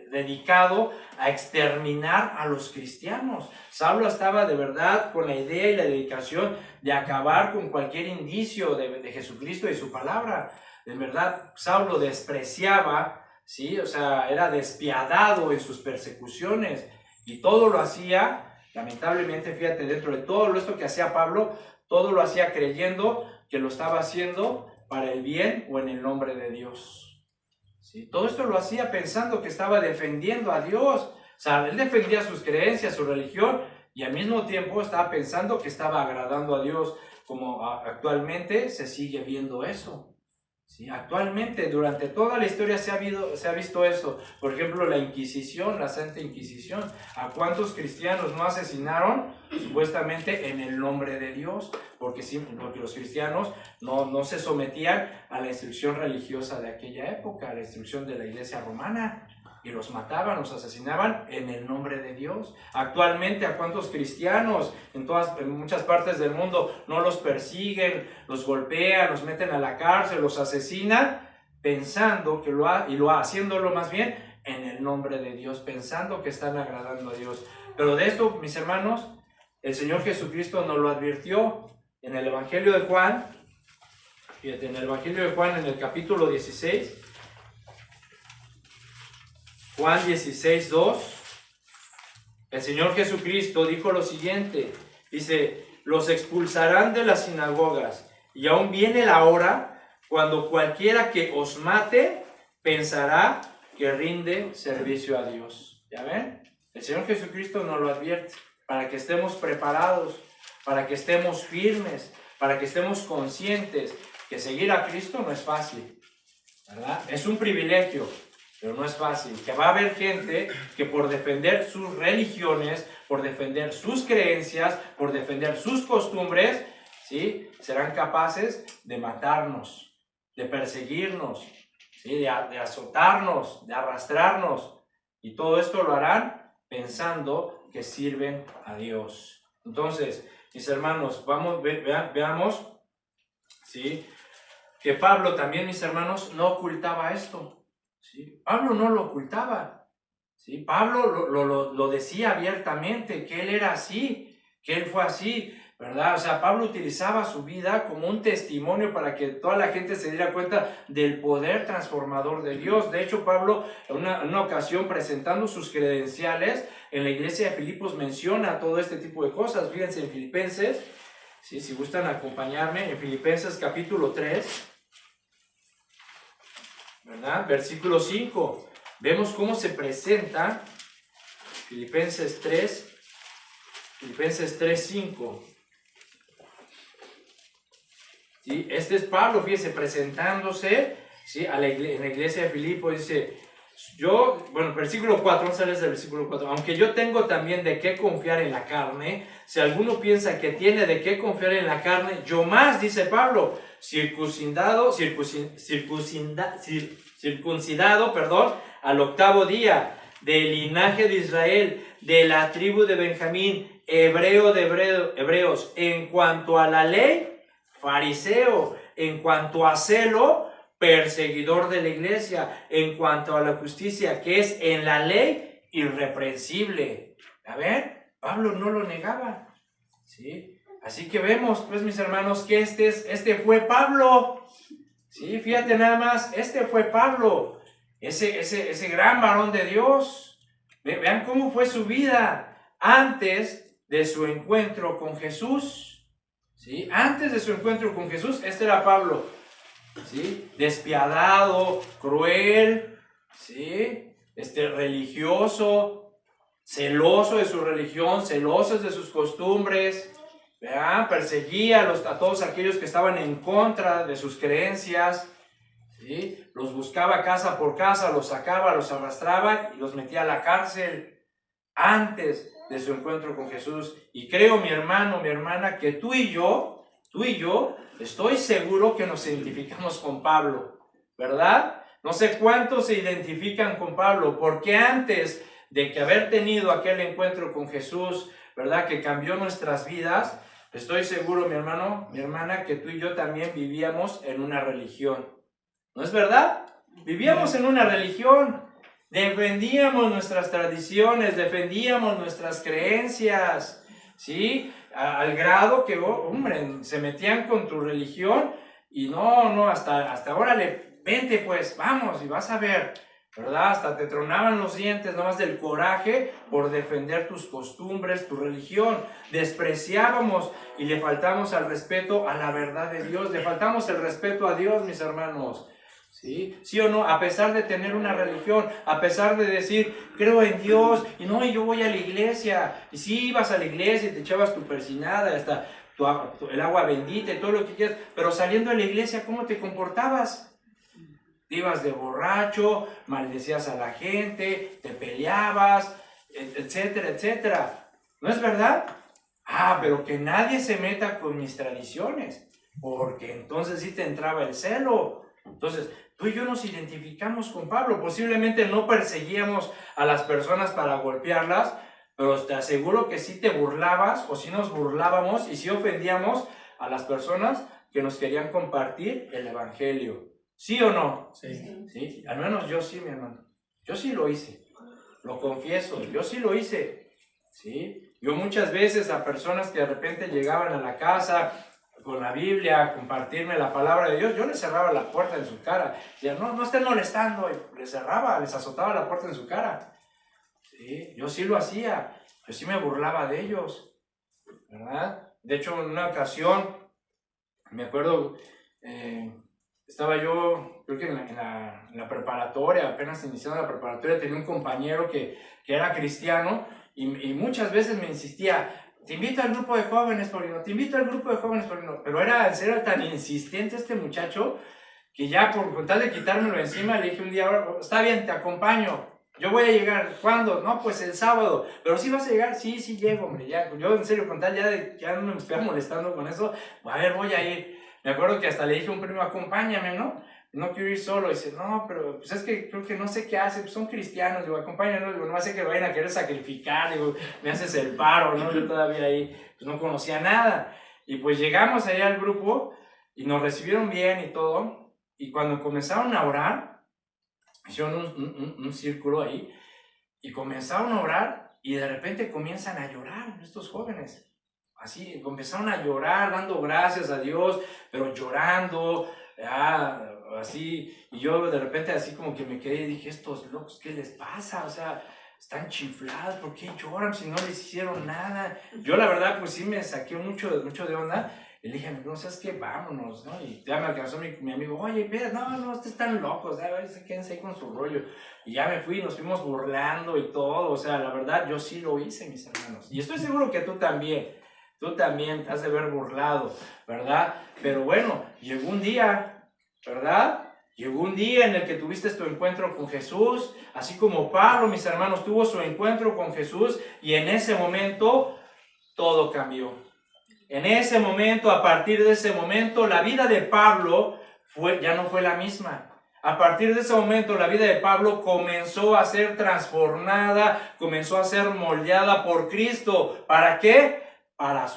dedicado a exterminar a los cristianos. Saulo estaba de verdad con la idea y la dedicación de acabar con cualquier indicio de Jesucristo y su palabra. De verdad, Saulo despreciaba, ¿sí? O sea, era despiadado en sus persecuciones. Y todo lo hacía, lamentablemente, fíjate, dentro de todo esto que hacía Pablo, todo lo hacía creyendo que lo estaba haciendo para el bien o en el nombre de Dios. ¿Sí? Todo esto lo hacía pensando que estaba defendiendo a Dios. O sea, él defendía sus creencias, su religión, y al mismo tiempo estaba pensando que estaba agradando a Dios, como actualmente se sigue viendo eso. Sí, actualmente, durante toda la historia se ha visto eso. Por ejemplo, la Inquisición, la Santa Inquisición. ¿A cuántos cristianos no asesinaron supuestamente en el nombre de Dios? Porque los cristianos no se sometían a la instrucción religiosa de aquella época, a la instrucción de la Iglesia romana. Y los mataban, los asesinaban en el nombre de Dios. Actualmente, ¿a cuántos cristianos en muchas partes del mundo no los persiguen, los golpean, los meten a la cárcel, los asesinan, pensando que haciéndolo más bien en el nombre de Dios, pensando que están agradando a Dios? Pero de esto, mis hermanos, el Señor Jesucristo nos lo advirtió en el Evangelio de Juan. Fíjate, en el Evangelio de Juan, en el capítulo 16, Juan 16:2, el Señor Jesucristo dijo lo siguiente, dice: los expulsarán de las sinagogas, y aún viene la hora cuando cualquiera que os mate pensará que rinde servicio a Dios. ¿Ya ven? El Señor Jesucristo nos lo advierte para que estemos preparados, para que estemos firmes, para que estemos conscientes que seguir a Cristo no es fácil, ¿verdad? Es un privilegio, pero no es fácil, que va a haber gente que por defender sus religiones, por defender sus creencias, por defender sus costumbres, ¿sí?, serán capaces de matarnos, de perseguirnos, ¿sí?, de azotarnos, de arrastrarnos, y todo esto lo harán pensando que sirven a Dios. Entonces, mis hermanos, veamos, ¿sí?, que Pablo también, mis hermanos, no ocultaba esto. ¿Sí? Pablo no lo ocultaba. ¿Sí? Pablo lo decía abiertamente, que él era así, que él fue así, ¿verdad? O sea, Pablo utilizaba su vida como un testimonio para que toda la gente se diera cuenta del poder transformador de Dios. De hecho, Pablo, en una ocasión, presentando sus credenciales, en la iglesia de Filipos menciona todo este tipo de cosas. Fíjense en Filipenses, Sí, si gustan acompañarme en Filipenses capítulo 3, ¿verdad? Versículo 5. Vemos cómo se presenta Filipenses 3:5. ¿Sí? Este es Pablo, fíjese, presentándose, ¿sí? En la iglesia de Filipo. Dice, versículo 4, vamos a leer el versículo 4. Aunque yo tengo también de qué confiar en la carne, si alguno piensa que tiene de qué confiar en la carne, yo más, dice Pablo, circuncidado, al 8º día, del linaje de Israel, de la tribu de Benjamín, hebreo de hebreos, en cuanto a la ley, fariseo, en cuanto a celo, perseguidor de la iglesia, en cuanto a la justicia que es en la ley, irreprensible. A ver, Pablo no lo negaba, ¿sí? Así que vemos, pues, mis hermanos, que este fue Pablo, ¿sí? Fíjate nada más, este fue Pablo, ese gran varón de Dios. Vean cómo fue su vida antes de su encuentro con Jesús, ¿sí? Antes de su encuentro con Jesús, este era Pablo, ¿sí? Despiadado, cruel, ¿sí? Religioso, celoso de su religión, celoso de sus costumbres, ¿verdad? Perseguía a todos aquellos que estaban en contra de sus creencias, ¿sí? Los buscaba casa por casa, los sacaba, los arrastraba y los metía a la cárcel antes de su encuentro con Jesús. Y creo, mi hermano, mi hermana, que tú y yo, estoy seguro que nos identificamos con Pablo, ¿verdad? No sé cuántos se identifican con Pablo, porque antes de que haber tenido aquel encuentro con Jesús, ¿verdad?, que cambió nuestras vidas, estoy seguro, mi hermano, mi hermana, que tú y yo también vivíamos en una religión. ¿No es verdad? Vivíamos en una religión, defendíamos nuestras tradiciones, defendíamos nuestras creencias, ¿sí? Al grado que, hombre, se metían con tu religión y hasta ahora vente pues, vamos y vas a ver, ¿verdad? Hasta te tronaban los dientes nomás del coraje por defender tus costumbres, tu religión. Despreciábamos y le faltamos al respeto a la verdad de Dios, le faltamos el respeto a Dios, mis hermanos. ¿Sí? ¿Sí o no? A pesar de tener una religión, a pesar de decir, creo en Dios, y yo voy a la iglesia, y sí, ibas a la iglesia y te echabas tu persinada, hasta el agua bendita y todo lo que quieras, pero saliendo de la iglesia, ¿cómo te comportabas? Te ibas de borracho, maldecías a la gente, te peleabas, etcétera, etcétera. ¿No es verdad? Pero que nadie se meta con mis tradiciones, porque entonces sí te entraba el celo. Entonces, tú y yo nos identificamos con Pablo. Posiblemente no perseguíamos a las personas para golpearlas, pero te aseguro que sí te burlabas, o sí nos burlábamos, y sí ofendíamos a las personas que nos querían compartir el evangelio. ¿Sí o no? Sí. ¿Sí? Al menos yo sí, mi hermano. Yo sí lo hice. Lo confieso, yo sí lo hice. ¿Sí? Yo muchas veces a personas que de repente llegaban a la casa con la Biblia, a compartirme la palabra de Dios, yo les cerraba la puerta en su cara. Decía, no estén molestando. Y les cerraba, les azotaba la puerta en su cara. ¿Sí? Yo sí lo hacía. Yo sí me burlaba de ellos, ¿verdad? De hecho, en una ocasión, me acuerdo, estaba yo, creo que en la preparatoria, apenas iniciando la preparatoria, tenía un compañero que era cristiano y muchas veces me insistía, te invito al grupo de jóvenes, Paulino, te invito al grupo de jóvenes, Paulino. Pero era en serio tan insistente este muchacho que ya con tal de quitármelo encima, le dije un día, está bien, te acompaño. Yo voy a llegar, ¿cuándo? No, pues el sábado. Pero sí vas a llegar, sí llego, hombre, ya. Yo en serio, con tal ya no me estoy molestando con eso, a ver, voy a ir. Me acuerdo que hasta le dije a un primo, acompáñame, ¿no? No quiero ir solo. Y dice, no, pero pues es que creo que no sé qué hace, pues son cristianos. Digo, acompáñanos, digo, no hace que vayan a querer sacrificar, digo, me haces el paro, ¿no? Yo todavía ahí, pues no conocía nada. Y pues llegamos ahí al grupo y nos recibieron bien y todo. Y cuando comenzaron a orar, hicieron un círculo ahí y comenzaron a orar y de repente comienzan a llorar estos jóvenes. Así, comenzaron a llorar, dando gracias a Dios, pero llorando, así. Y yo de repente así como que me quedé y dije, estos locos, ¿qué les pasa? O sea, están chiflados, ¿por qué lloran si no les hicieron nada? Yo la verdad pues sí me saqué mucho de onda. Y le dije, no, ¿sabes qué? Vámonos, ¿no? Y ya me alcanzó mi amigo, oye, mira, no, ustedes están locos, a ver, quédense ahí con su rollo. Y ya me fui, nos fuimos burlando y todo, o sea, la verdad, yo sí lo hice, mis hermanos. Y estoy seguro que tú también te has de ver burlado, ¿verdad? Pero bueno, llegó un día, ¿verdad? Llegó un día en el que tuviste tu encuentro con Jesús, así como Pablo, mis hermanos, tuvo su encuentro con Jesús y en ese momento todo cambió. En ese momento, a partir de ese momento, la vida de Pablo ya no fue la misma. A partir de ese momento, la vida de Pablo comenzó a ser transformada, comenzó a ser moldeada por Cristo. ¿Para qué? Para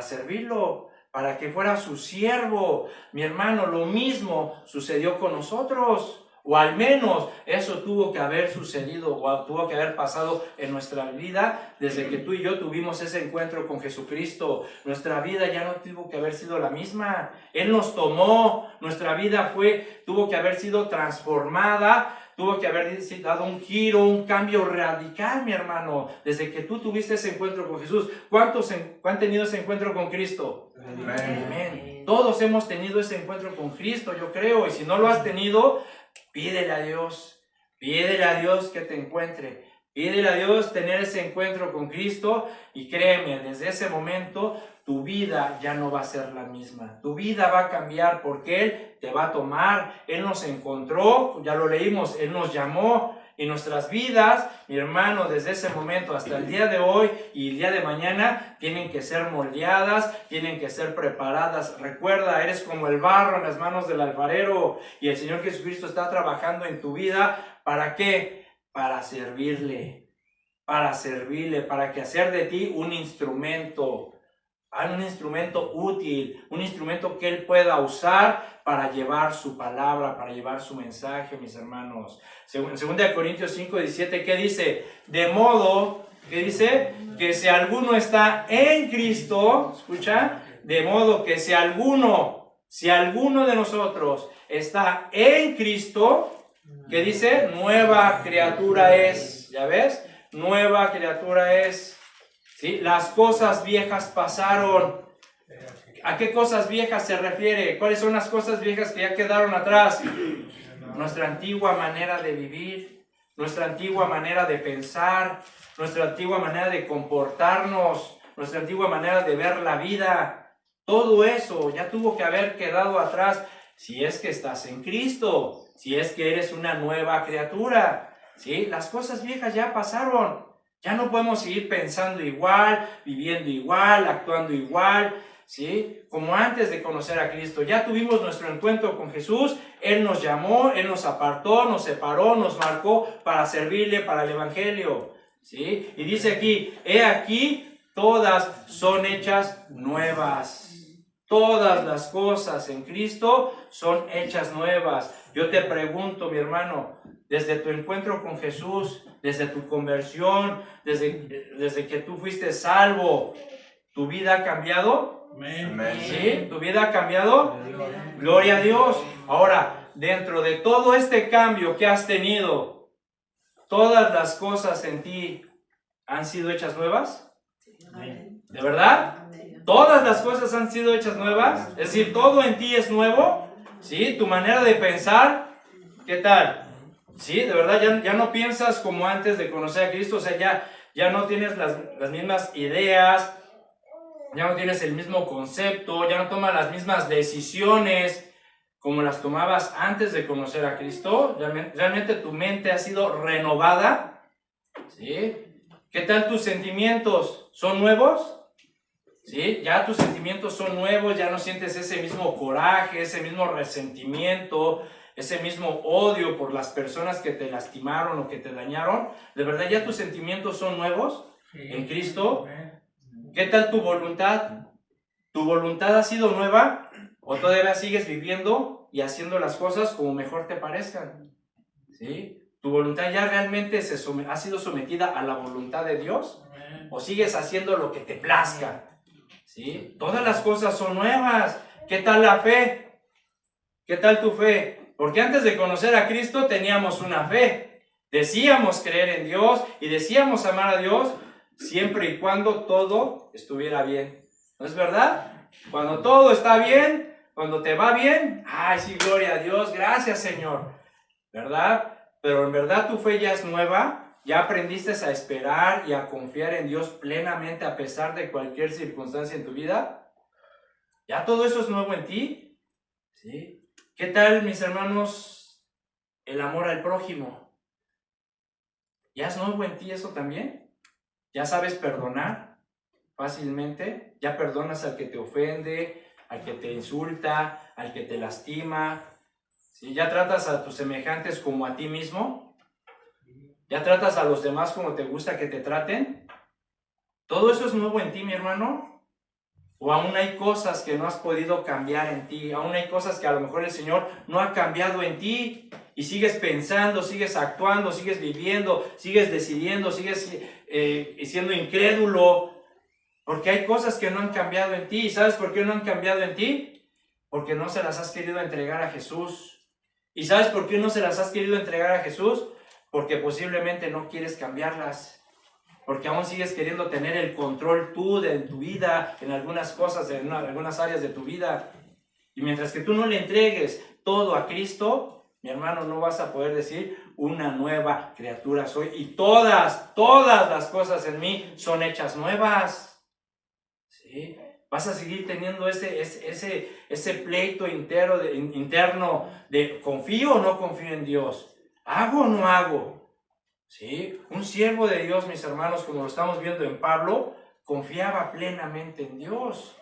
servirlo, para que fuera su siervo. Mi hermano, lo mismo sucedió con nosotros. O al menos eso tuvo que haber sucedido o tuvo que haber pasado en nuestra vida desde que tú y yo tuvimos ese encuentro con Jesucristo. Nuestra vida ya no tuvo que haber sido la misma. Él nos tomó, nuestra vida tuvo que haber sido transformada, tuvo que haber dado un giro, un cambio radical, mi hermano. Desde que tú tuviste ese encuentro con Jesús, ¿cuántos han tenido ese encuentro con Cristo? Amén. Amén. Todos hemos tenido ese encuentro con Cristo, yo creo, y si no lo has tenido, pídele a Dios que te encuentre, pídele a Dios tener ese encuentro con Cristo y créeme, desde ese momento tu vida ya no va a ser la misma, tu vida va a cambiar porque Él te va a tomar, Él nos encontró, ya lo leímos, Él nos llamó y nuestras vidas, mi hermano, desde ese momento hasta el día de hoy y el día de mañana tienen que ser moldeadas, tienen que ser preparadas. Recuerda, eres como el barro en las manos del alfarero y el Señor Jesucristo está trabajando en tu vida. ¿Para qué? Para servirle, para que hacer de ti un instrumento útil, un instrumento que Él pueda usar para llevar su palabra, para llevar su mensaje, mis hermanos. En 2 Corintios 5:17, ¿qué dice? De modo, ¿qué dice? Que si alguno está en Cristo, ¿escucha? De modo que si alguno de nosotros está en Cristo, ¿qué dice? Nueva criatura es, ¿ya ves? Nueva criatura es. ¿Sí? Las cosas viejas pasaron. ¿A qué cosas viejas se refiere? ¿Cuáles son las cosas viejas que ya quedaron atrás? Nuestra antigua manera de vivir, nuestra antigua manera de pensar, nuestra antigua manera de comportarnos, nuestra antigua manera de ver la vida. Todo eso ya tuvo que haber quedado atrás si es que estás en Cristo, si es que eres una nueva criatura. ¿Sí? Las cosas viejas ya pasaron. Ya no podemos seguir pensando igual, viviendo igual, actuando igual, ¿sí? Como antes de conocer a Cristo. Ya tuvimos nuestro encuentro con Jesús, Él nos llamó, Él nos apartó, nos separó, nos marcó para servirle, para el Evangelio, ¿sí? Y dice aquí, he aquí, todas son hechas nuevas. Todas las cosas en Cristo son hechas nuevas. Yo te pregunto, mi hermano, desde tu encuentro con Jesús, desde tu conversión, desde que tú fuiste salvo, ¿tu vida ha cambiado? Amén. ¿Sí? ¿Tu vida ha cambiado? Amén. Gloria a Dios. Ahora, dentro de todo este cambio que has tenido, ¿todas las cosas en ti han sido hechas nuevas? Amén. ¿De verdad? ¿Todas las cosas han sido hechas nuevas? Es decir, ¿todo en ti es nuevo? ¿Sí? ¿Tu manera de pensar? ¿Qué tal? Sí, de verdad, ya no piensas como antes de conocer a Cristo, o sea, ya no tienes las mismas ideas, ya no tienes el mismo concepto, ya no tomas las mismas decisiones como las tomabas antes de conocer a Cristo. Realmente tu mente ha sido renovada, ¿sí? ¿Qué tal tus sentimientos? ¿Son nuevos? ¿Sí? Ya tus sentimientos son nuevos, ya no sientes ese mismo coraje, ese mismo resentimiento, ese mismo odio por las personas que te lastimaron o que te dañaron. ¿De verdad ya tus sentimientos son nuevos en Cristo? ¿Qué tal tu voluntad? ¿Tu voluntad ha sido nueva o todavía sigues viviendo y haciendo las cosas como mejor te parezcan? ¿Sí? ¿Tu voluntad ya realmente ha sido sometida a la voluntad de Dios? ¿O sigues haciendo lo que te plazca? ¿Sí? Todas las cosas son nuevas. ¿Qué tal la fe? ¿Qué tal tu fe? Porque antes de conocer a Cristo teníamos una fe. Decíamos creer en Dios y decíamos amar a Dios siempre y cuando todo estuviera bien. ¿No es verdad? Cuando todo está bien, cuando te va bien, ¡ay, sí, gloria a Dios! Gracias, Señor. ¿Verdad? Pero en verdad tu fe ya es nueva, ya aprendiste a esperar y a confiar en Dios plenamente a pesar de cualquier circunstancia en tu vida. ¿Ya todo eso es nuevo en ti? ¿Sí? ¿Qué tal, mis hermanos, el amor al prójimo? ¿Ya es nuevo en ti eso también? ¿Ya sabes perdonar fácilmente? ¿Ya perdonas al que te ofende, al que te insulta, al que te lastima? ¿Sí? ¿Ya tratas a tus semejantes como a ti mismo? ¿Ya tratas a los demás como te gusta que te traten? ¿Todo eso es nuevo en ti, mi hermano? ¿O aún hay cosas que no has podido cambiar en ti? ¿Aún hay cosas que a lo mejor el Señor no ha cambiado en ti? Y sigues pensando, sigues actuando, sigues viviendo, sigues decidiendo, sigues siendo incrédulo. Porque hay cosas que no han cambiado en ti. ¿Y sabes por qué no han cambiado en ti? Porque no se las has querido entregar a Jesús. ¿Y sabes por qué no se las has querido entregar a Jesús? Porque posiblemente no quieres cambiarlas. Porque aún sigues queriendo tener el control tú de tu vida, en algunas cosas, en algunas áreas de tu vida. Y mientras que tú no le entregues todo a Cristo, mi hermano, no vas a poder decir, una nueva criatura soy. Y todas las cosas en mí son hechas nuevas. ¿Sí? Vas a seguir teniendo ese pleito interno de confío o no confío en Dios. ¿Hago o no hago? ¿Sí? Un siervo de Dios, mis hermanos, como lo estamos viendo en Pablo, confiaba plenamente en Dios.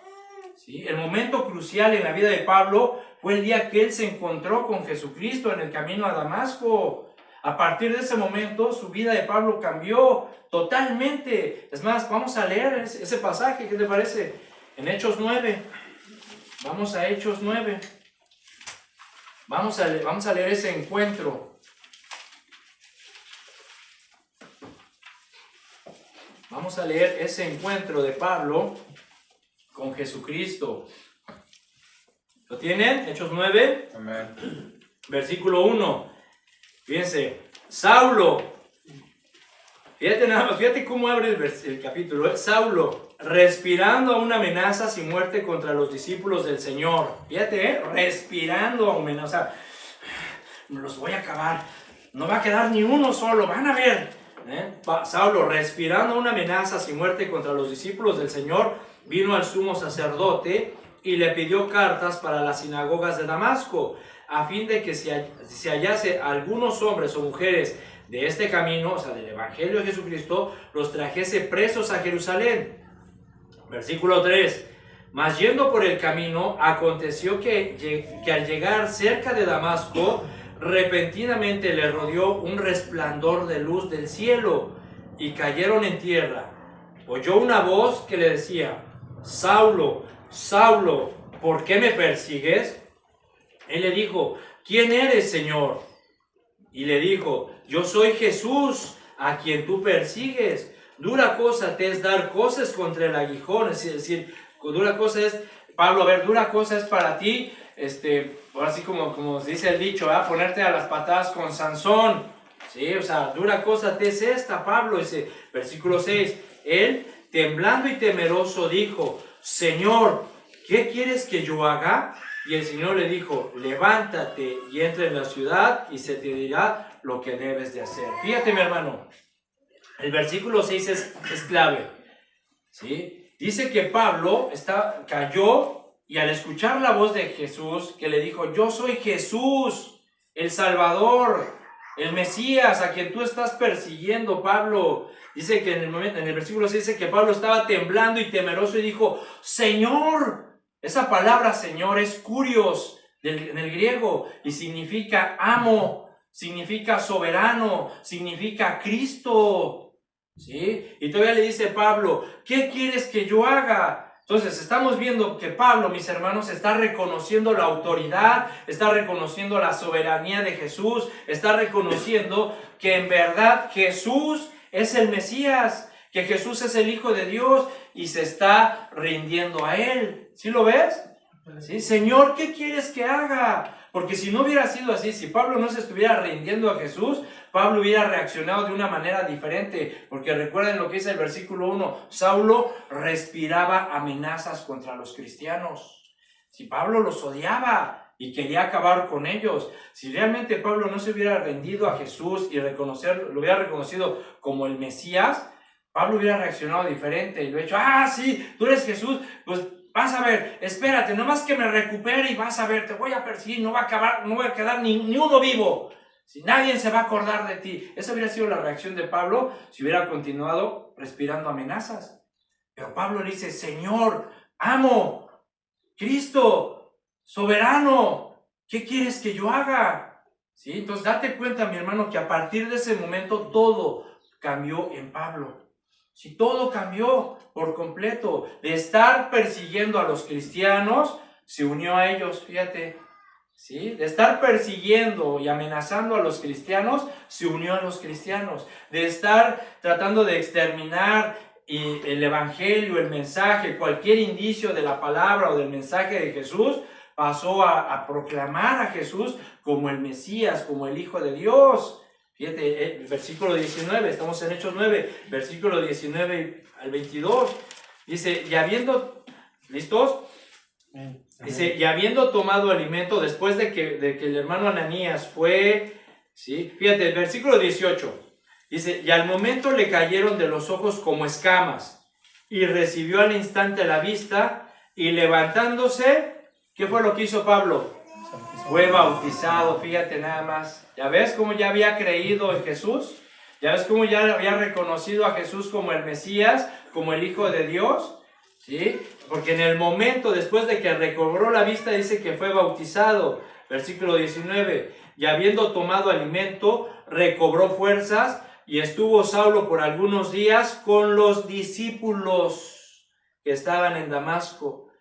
¿Sí? El momento crucial en la vida de Pablo fue el día que él se encontró con Jesucristo en el camino a Damasco. A partir de ese momento, su vida de Pablo cambió totalmente. Es más, vamos a leer ese pasaje, ¿qué te parece? En Hechos 9. Vamos a Hechos 9. Vamos a leer ese encuentro. Vamos a leer ese encuentro de Pablo con Jesucristo. ¿Lo tienen? Hechos 9. Amén. Versículo 1. Fíjense, Saulo. Fíjate nada más, fíjate cómo abre el capítulo. Saulo, respirando aún amenazas y muerte contra los discípulos del Señor. Fíjate, respirando amenazas. O sea, me los voy a acabar. No va a quedar ni uno solo, van a ver. Saulo, respirando una amenaza y muerte contra los discípulos del Señor, vino al sumo sacerdote y le pidió cartas para las sinagogas de Damasco, a fin de que si hallase algunos hombres o mujeres de este camino, o sea, del Evangelio de Jesucristo, los trajese presos a Jerusalén. Versículo 3. Mas yendo por el camino, aconteció que al llegar cerca de Damasco, repentinamente le rodeó un resplandor de luz del cielo, y cayeron en tierra. Oyó una voz que le decía: Saulo, Saulo, ¿por qué me persigues? Él le dijo: ¿quién eres, Señor? Y le dijo: yo soy Jesús, a quien tú persigues. Dura cosa te es dar cosas contra el aguijón. Es decir, dura cosa es, Pablo, a ver, dura cosa es para ti, ahora sí como dice el dicho, ponerte a las patadas con Sansón. Sí, o sea, dura cosa te es esta, Pablo. Ese versículo 6. Él, temblando y temeroso, dijo: Señor, ¿qué quieres que yo haga? Y el Señor le dijo: levántate y entra en la ciudad y se te dirá lo que debes de hacer. Fíjate, mi hermano, el versículo 6 es clave. ¿Sí? Dice que Pablo cayó, y al escuchar la voz de Jesús, que le dijo: yo soy Jesús, el Salvador, el Mesías, a quien tú estás persiguiendo, Pablo. Dice que en el versículo 6 dice que Pablo estaba temblando y temeroso y dijo: Señor. Esa palabra Señor es kurios en el griego y significa amo, significa soberano, significa Cristo. ¿Sí? Y todavía le dice Pablo: ¿qué quieres que yo haga? Entonces estamos viendo que Pablo, mis hermanos, está reconociendo la autoridad, está reconociendo la soberanía de Jesús, está reconociendo que en verdad Jesús es el Mesías, que Jesús es el Hijo de Dios, y se está rindiendo a Él. ¿Sí lo ves? ¿Sí? Señor, ¿qué quieres que haga? Porque si no hubiera sido así, si Pablo no se estuviera rindiendo a Jesús, Pablo hubiera reaccionado de una manera diferente, porque recuerden lo que dice el versículo 1, Saulo respiraba amenazas contra los cristianos. Si Pablo los odiaba y quería acabar con ellos, si realmente Pablo no se hubiera rendido a Jesús y lo hubiera reconocido como el Mesías, Pablo hubiera reaccionado diferente y lo hubiera dicho, sí, tú eres Jesús, pues vas a ver, espérate, nomás que me recupere y vas a ver, te voy a perseguir, no voy a quedar ni uno vivo. Si nadie se va a acordar de ti. Esa hubiera sido la reacción de Pablo si hubiera continuado respirando amenazas. Pero Pablo le dice, Señor, amo, Cristo, soberano, ¿qué quieres que yo haga? ¿Sí? Entonces date cuenta, mi hermano, que a partir de ese momento todo cambió en Pablo. Sí, todo cambió por completo. De estar persiguiendo a los cristianos, se unió a ellos, fíjate. ¿Sí? De estar persiguiendo y amenazando a los cristianos, se unió a los cristianos. De estar tratando de exterminar el evangelio, el mensaje, cualquier indicio de la palabra o del mensaje de Jesús, pasó a proclamar a Jesús como el Mesías, como el Hijo de Dios. Fíjate, el versículo 19, estamos en Hechos 9, versículo 19 al 22. Dice, y habiendo, ¿listos? Dice, y habiendo tomado alimento, después de que el hermano Ananías fue, ¿sí? Fíjate, el versículo 18, dice, y al momento le cayeron de los ojos como escamas, y recibió al instante la vista, y levantándose, ¿qué fue lo que hizo Pablo? Fue bautizado, fíjate nada más. ¿Ya ves cómo ya había creído en Jesús? ¿Ya ves cómo ya había reconocido a Jesús como el Mesías, como el Hijo de Dios? ¿Sí? Porque en el momento después de que recobró la vista dice que fue bautizado. Versículo 19. Y habiendo tomado alimento, recobró fuerzas y estuvo Saulo por algunos días con los discípulos que estaban en Damasco.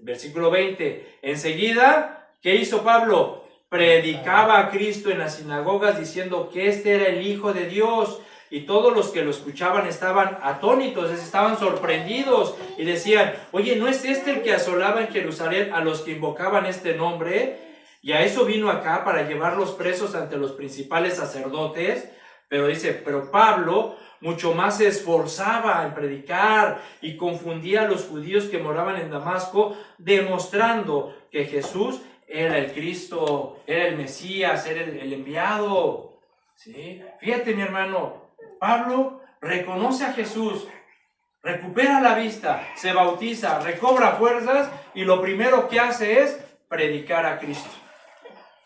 Versículo 20. Enseguida, ¿qué hizo Pablo? Predicaba a Cristo en las sinagogas diciendo que este era el Hijo de Dios. Y todos los que lo escuchaban estaban atónitos, estaban sorprendidos y decían, oye, ¿no es este el que asolaba en Jerusalén a los que invocaban este nombre? Y a eso vino acá para llevarlos presos ante los principales sacerdotes. Pero dice, pero Pablo mucho más se esforzaba en predicar y confundía a los judíos que moraban en Damasco, demostrando que Jesús era el Cristo, era el Mesías, era el enviado. ¿Sí? Fíjate, mi hermano, Pablo reconoce a Jesús, recupera la vista, se bautiza, recobra fuerzas y lo primero que hace es predicar a Cristo.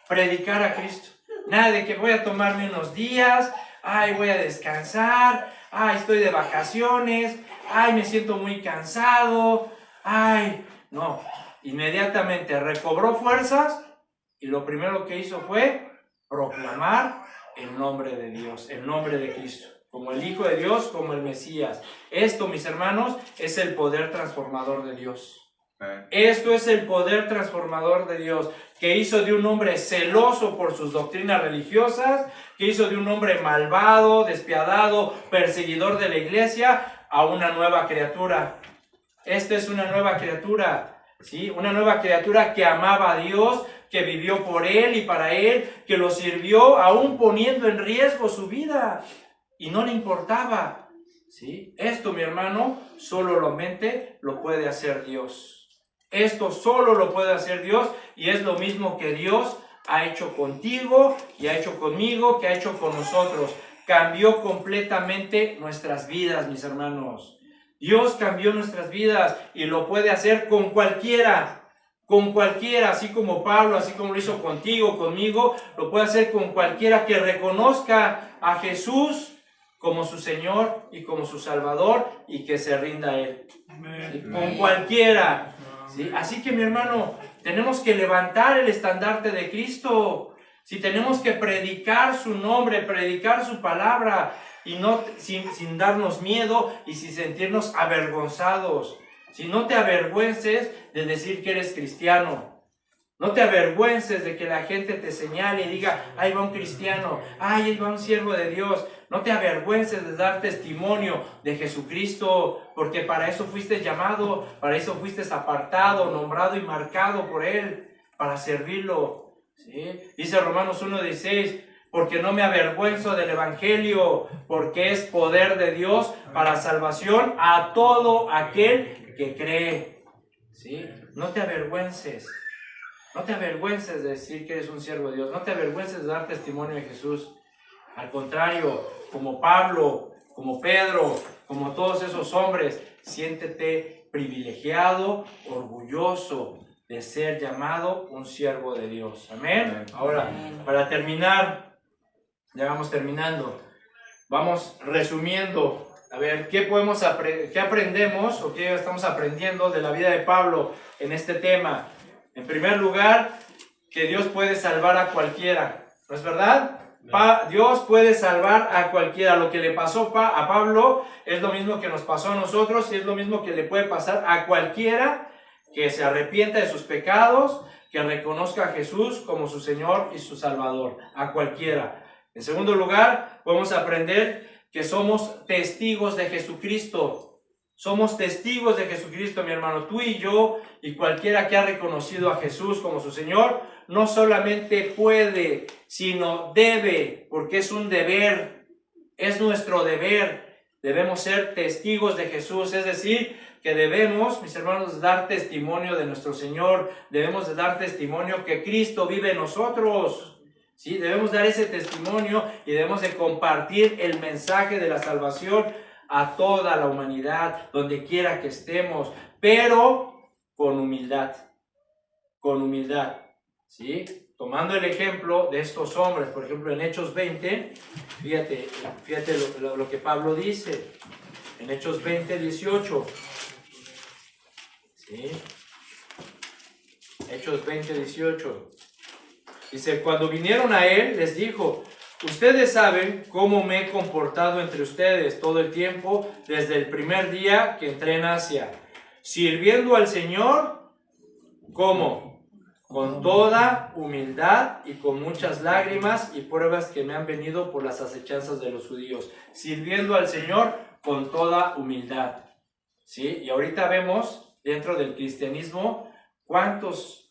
Predicar a Cristo. Nada de que voy a tomarme unos días, voy a descansar, estoy de vacaciones, me siento muy cansado, no. Inmediatamente recobró fuerzas y lo primero que hizo fue proclamar el nombre de Dios, el nombre de Cristo, como el Hijo de Dios, como el Mesías. Esto, mis hermanos, es el poder transformador de Dios. Esto es el poder transformador de Dios, que hizo de un hombre celoso por sus doctrinas religiosas, que hizo de un hombre malvado, despiadado, perseguidor de la iglesia, a una nueva criatura. Esta es una nueva criatura, ¿sí? Una nueva criatura que amaba a Dios, que vivió por Él y para Él, que lo sirvió aún poniendo en riesgo su vida y no le importaba, ¿sí? Esto, mi hermano, solamente lo puede hacer Dios. Esto solo lo puede hacer Dios y es lo mismo que Dios ha hecho contigo y ha hecho conmigo, que ha hecho con nosotros. Cambió completamente nuestras vidas, mis hermanos. Dios cambió nuestras vidas y lo puede hacer con cualquiera, así como Pablo, así como lo hizo contigo, conmigo, lo puede hacer con cualquiera que reconozca a Jesús como su Señor y como su Salvador y que se rinda a Él. ¿Sí? Con cualquiera. ¿Sí? Así que, mi hermano, tenemos que levantar el estandarte de Cristo. Si tenemos que predicar su nombre, predicar su palabra y no sin darnos miedo y sin sentirnos avergonzados. Si no te avergüences de decir que eres cristiano. No te avergüences de que la gente te señale y diga, ahí va un cristiano, ahí va un siervo de Dios. No te avergüences de dar testimonio de Jesucristo, porque para eso fuiste llamado, para eso fuiste apartado, nombrado y marcado por Él, para servirlo. ¿Sí? Dice Romanos 1:16, porque no me avergüenzo del evangelio, porque es poder de Dios para salvación a todo aquel que cree. ¿Sí? No te avergüences. No te avergüences de decir que eres un siervo de Dios. No te avergüences de dar testimonio de Jesús. Al contrario, como Pablo, como Pedro, como todos esos hombres, siéntete privilegiado, orgulloso de ser llamado un siervo de Dios. Amén. Ahora, para terminar, ya vamos terminando. Vamos resumiendo. A ver, ¿qué aprendemos o qué estamos aprendiendo de la vida de Pablo en este tema? En primer lugar, que Dios puede salvar a cualquiera. ¿No es verdad? Dios puede salvar a cualquiera. Lo que le pasó a Pablo es lo mismo que nos pasó a nosotros y es lo mismo que le puede pasar a cualquiera que se arrepienta de sus pecados, que reconozca a Jesús como su Señor y su Salvador. A cualquiera. En segundo lugar, podemos aprender que somos testigos de Jesucristo. Somos testigos de Jesucristo, mi hermano. Tú y yo y cualquiera que ha reconocido a Jesús como su Señor, no solamente puede, sino debe, porque es un deber, es nuestro deber. Debemos ser testigos de Jesús, es decir, que debemos, mis hermanos, dar testimonio de nuestro Señor. Debemos de dar testimonio que Cristo vive en nosotros. ¿Sí? Debemos dar ese testimonio y debemos de compartir el mensaje de la salvación a toda la humanidad, donde quiera que estemos, pero con humildad, ¿sí? Tomando el ejemplo de estos hombres, por ejemplo en Hechos 20, fíjate lo que Pablo dice, en Hechos 20, 18, ¿sí? Hechos 20, 18. Dice, cuando vinieron a él, les dijo, ustedes saben cómo me he comportado entre ustedes todo el tiempo, desde el primer día que entré en Asia, sirviendo al Señor, ¿cómo? Con toda humildad y con muchas lágrimas y pruebas que me han venido por las acechanzas de los judíos, sirviendo al Señor con toda humildad. ¿Sí? Y ahorita vemos dentro del cristianismo cuántos,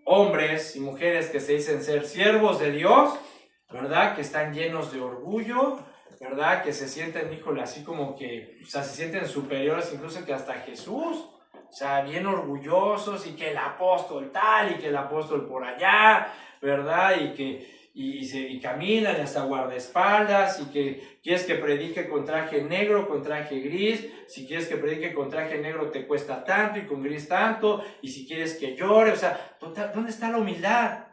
hombres y mujeres que se dicen ser siervos de Dios, ¿verdad? Que están llenos de orgullo, ¿verdad? Que se sienten, híjole, así como que, se sienten superiores incluso que hasta Jesús, bien orgullosos, y que el apóstol tal, y que el apóstol por allá, ¿verdad? Y caminan y hasta guardaespaldas, y que quieres que predique con traje negro, con traje gris, si quieres que predique con traje negro te cuesta tanto y con gris tanto, y si quieres que llore, ¿dónde está la humildad?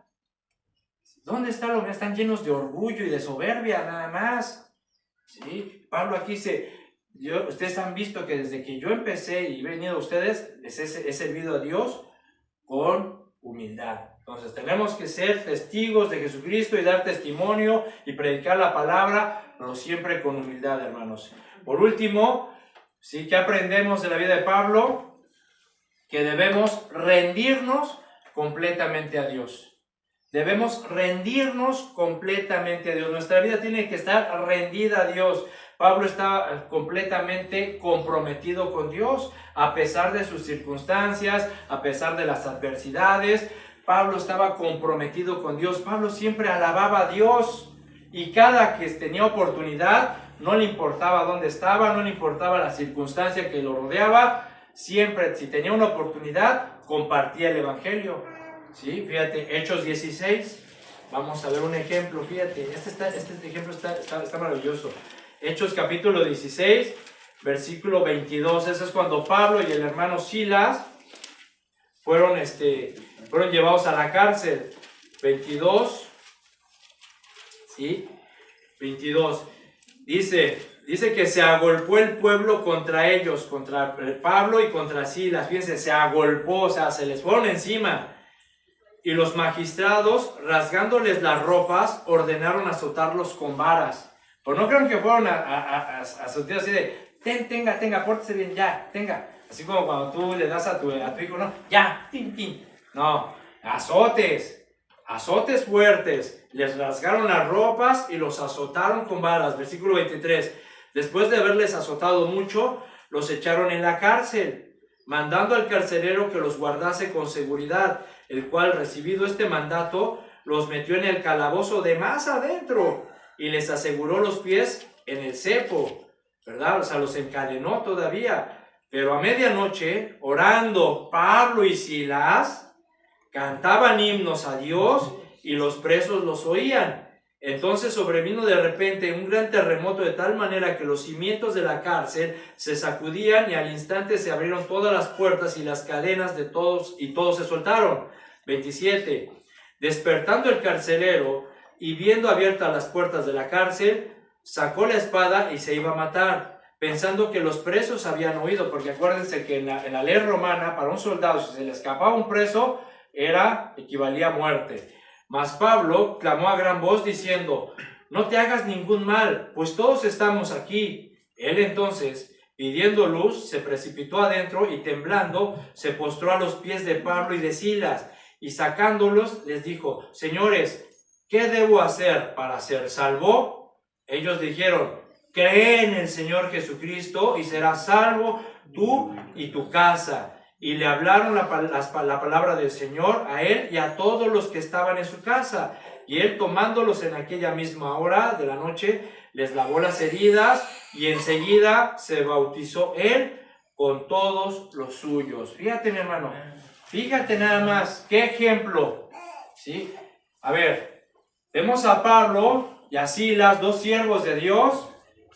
¿Dónde está la humildad? Están llenos de orgullo y de soberbia nada más. ¿Sí? Pablo aquí dice, ustedes han visto que desde que yo empecé y he venido a ustedes, he servido a Dios con humildad. Entonces tenemos que ser testigos de Jesucristo y dar testimonio y predicar la palabra, pero siempre con humildad, hermanos. Por último, ¿sí? ¿Qué aprendemos de la vida de Pablo? Que debemos rendirnos completamente a Dios. Debemos rendirnos completamente a Dios. Nuestra vida tiene que estar rendida a Dios. Pablo está completamente comprometido con Dios, a pesar de sus circunstancias, a pesar de las adversidades. Pablo estaba comprometido con Dios. Pablo siempre alababa a Dios y cada que tenía oportunidad, no le importaba dónde estaba, no le importaba la circunstancia que lo rodeaba, siempre, si tenía una oportunidad, compartía el evangelio. ¿Sí? Fíjate, Hechos 16, vamos a ver un ejemplo, fíjate, este ejemplo está maravilloso. Hechos capítulo 16, versículo 22, eso es cuando Pablo y el hermano Silas fueron llevados a la cárcel. 22, ¿sí? 22, dice que se agolpó el pueblo contra ellos, contra Pablo y contra Silas, fíjense, se agolpó, se les fueron encima. Y los magistrados, rasgándoles las ropas, ordenaron azotarlos con varas. Pero no crean que fueron a azotar así de, tenga, pórtese bien, ya, tenga. Así como cuando tú le das a tu hijo, no, ya, tin. No, azotes fuertes. Les rasgaron las ropas y los azotaron con varas. Versículo 23. Después de haberles azotado mucho, los echaron en la cárcel, mandando al carcelero que los guardase con seguridad, el cual, recibido este mandato, los metió en el calabozo de más adentro y les aseguró los pies en el cepo, ¿verdad? O sea, los encadenó todavía. Pero a medianoche, orando, Pablo y Silas cantaban himnos a Dios y los presos los oían. Entonces sobrevino de repente un gran terremoto de tal manera que los cimientos de la cárcel se sacudían y al instante se abrieron todas las puertas y las cadenas de todos y todos se soltaron. 27. Despertando el carcelero y viendo abiertas las puertas de la cárcel, sacó la espada y se iba a matar, pensando que los presos habían huido, porque acuérdense que en la ley romana, para un soldado, si se le escapaba un preso, equivalía a muerte. Mas Pablo clamó a gran voz diciendo: no te hagas ningún mal, pues todos estamos aquí. Él entonces, pidiendo luz, se precipitó adentro y temblando, se postró a los pies de Pablo y de Silas, y sacándolos les dijo: señores, ¿qué debo hacer para ser salvo? Ellos dijeron: cree en el Señor Jesucristo y serás salvo tú y tu casa. Y le hablaron la palabra del Señor a él y a todos los que estaban en su casa. Y él, tomándolos en aquella misma hora de la noche, les lavó las heridas y enseguida se bautizó él con todos los suyos. Fíjate, mi hermano, fíjate nada más, qué ejemplo, ¿sí? A ver, vemos a Pablo y a Silas, dos siervos de Dios,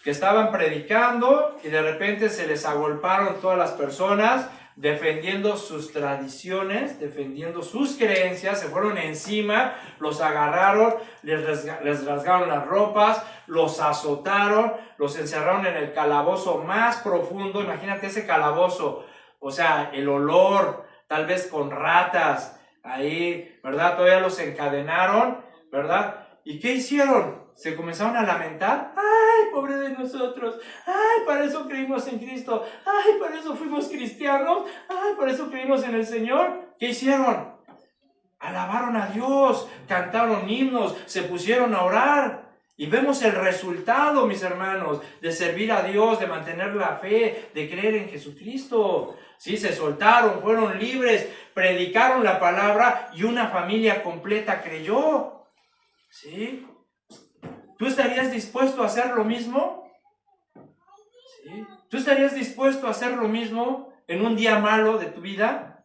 que estaban predicando y de repente se les agolparon todas las personas, defendiendo sus tradiciones, defendiendo sus creencias, se fueron encima, los agarraron, les rasgaron las ropas, los azotaron, los encerraron en el calabozo más profundo. Imagínate ese calabozo, o sea, el olor, tal vez con ratas, ahí, ¿verdad? Todavía los encadenaron, ¿verdad? ¿Y qué hicieron? Se comenzaron a lamentar. ¡Ay, pobre de nosotros! ¡Ay, para eso creímos en Cristo! ¡Ay, para eso fuimos cristianos! ¡Ay, para eso creímos en el Señor! ¿Qué hicieron? Alabaron a Dios, cantaron himnos, se pusieron a orar. Y vemos el resultado, mis hermanos, de servir a Dios, de mantener la fe, de creer en Jesucristo. Sí, se soltaron, fueron libres, predicaron la palabra y una familia completa creyó. ¿Sí? ¿Tú estarías dispuesto a hacer lo mismo? ¿Sí? ¿Tú estarías dispuesto a hacer lo mismo en un día malo de tu vida?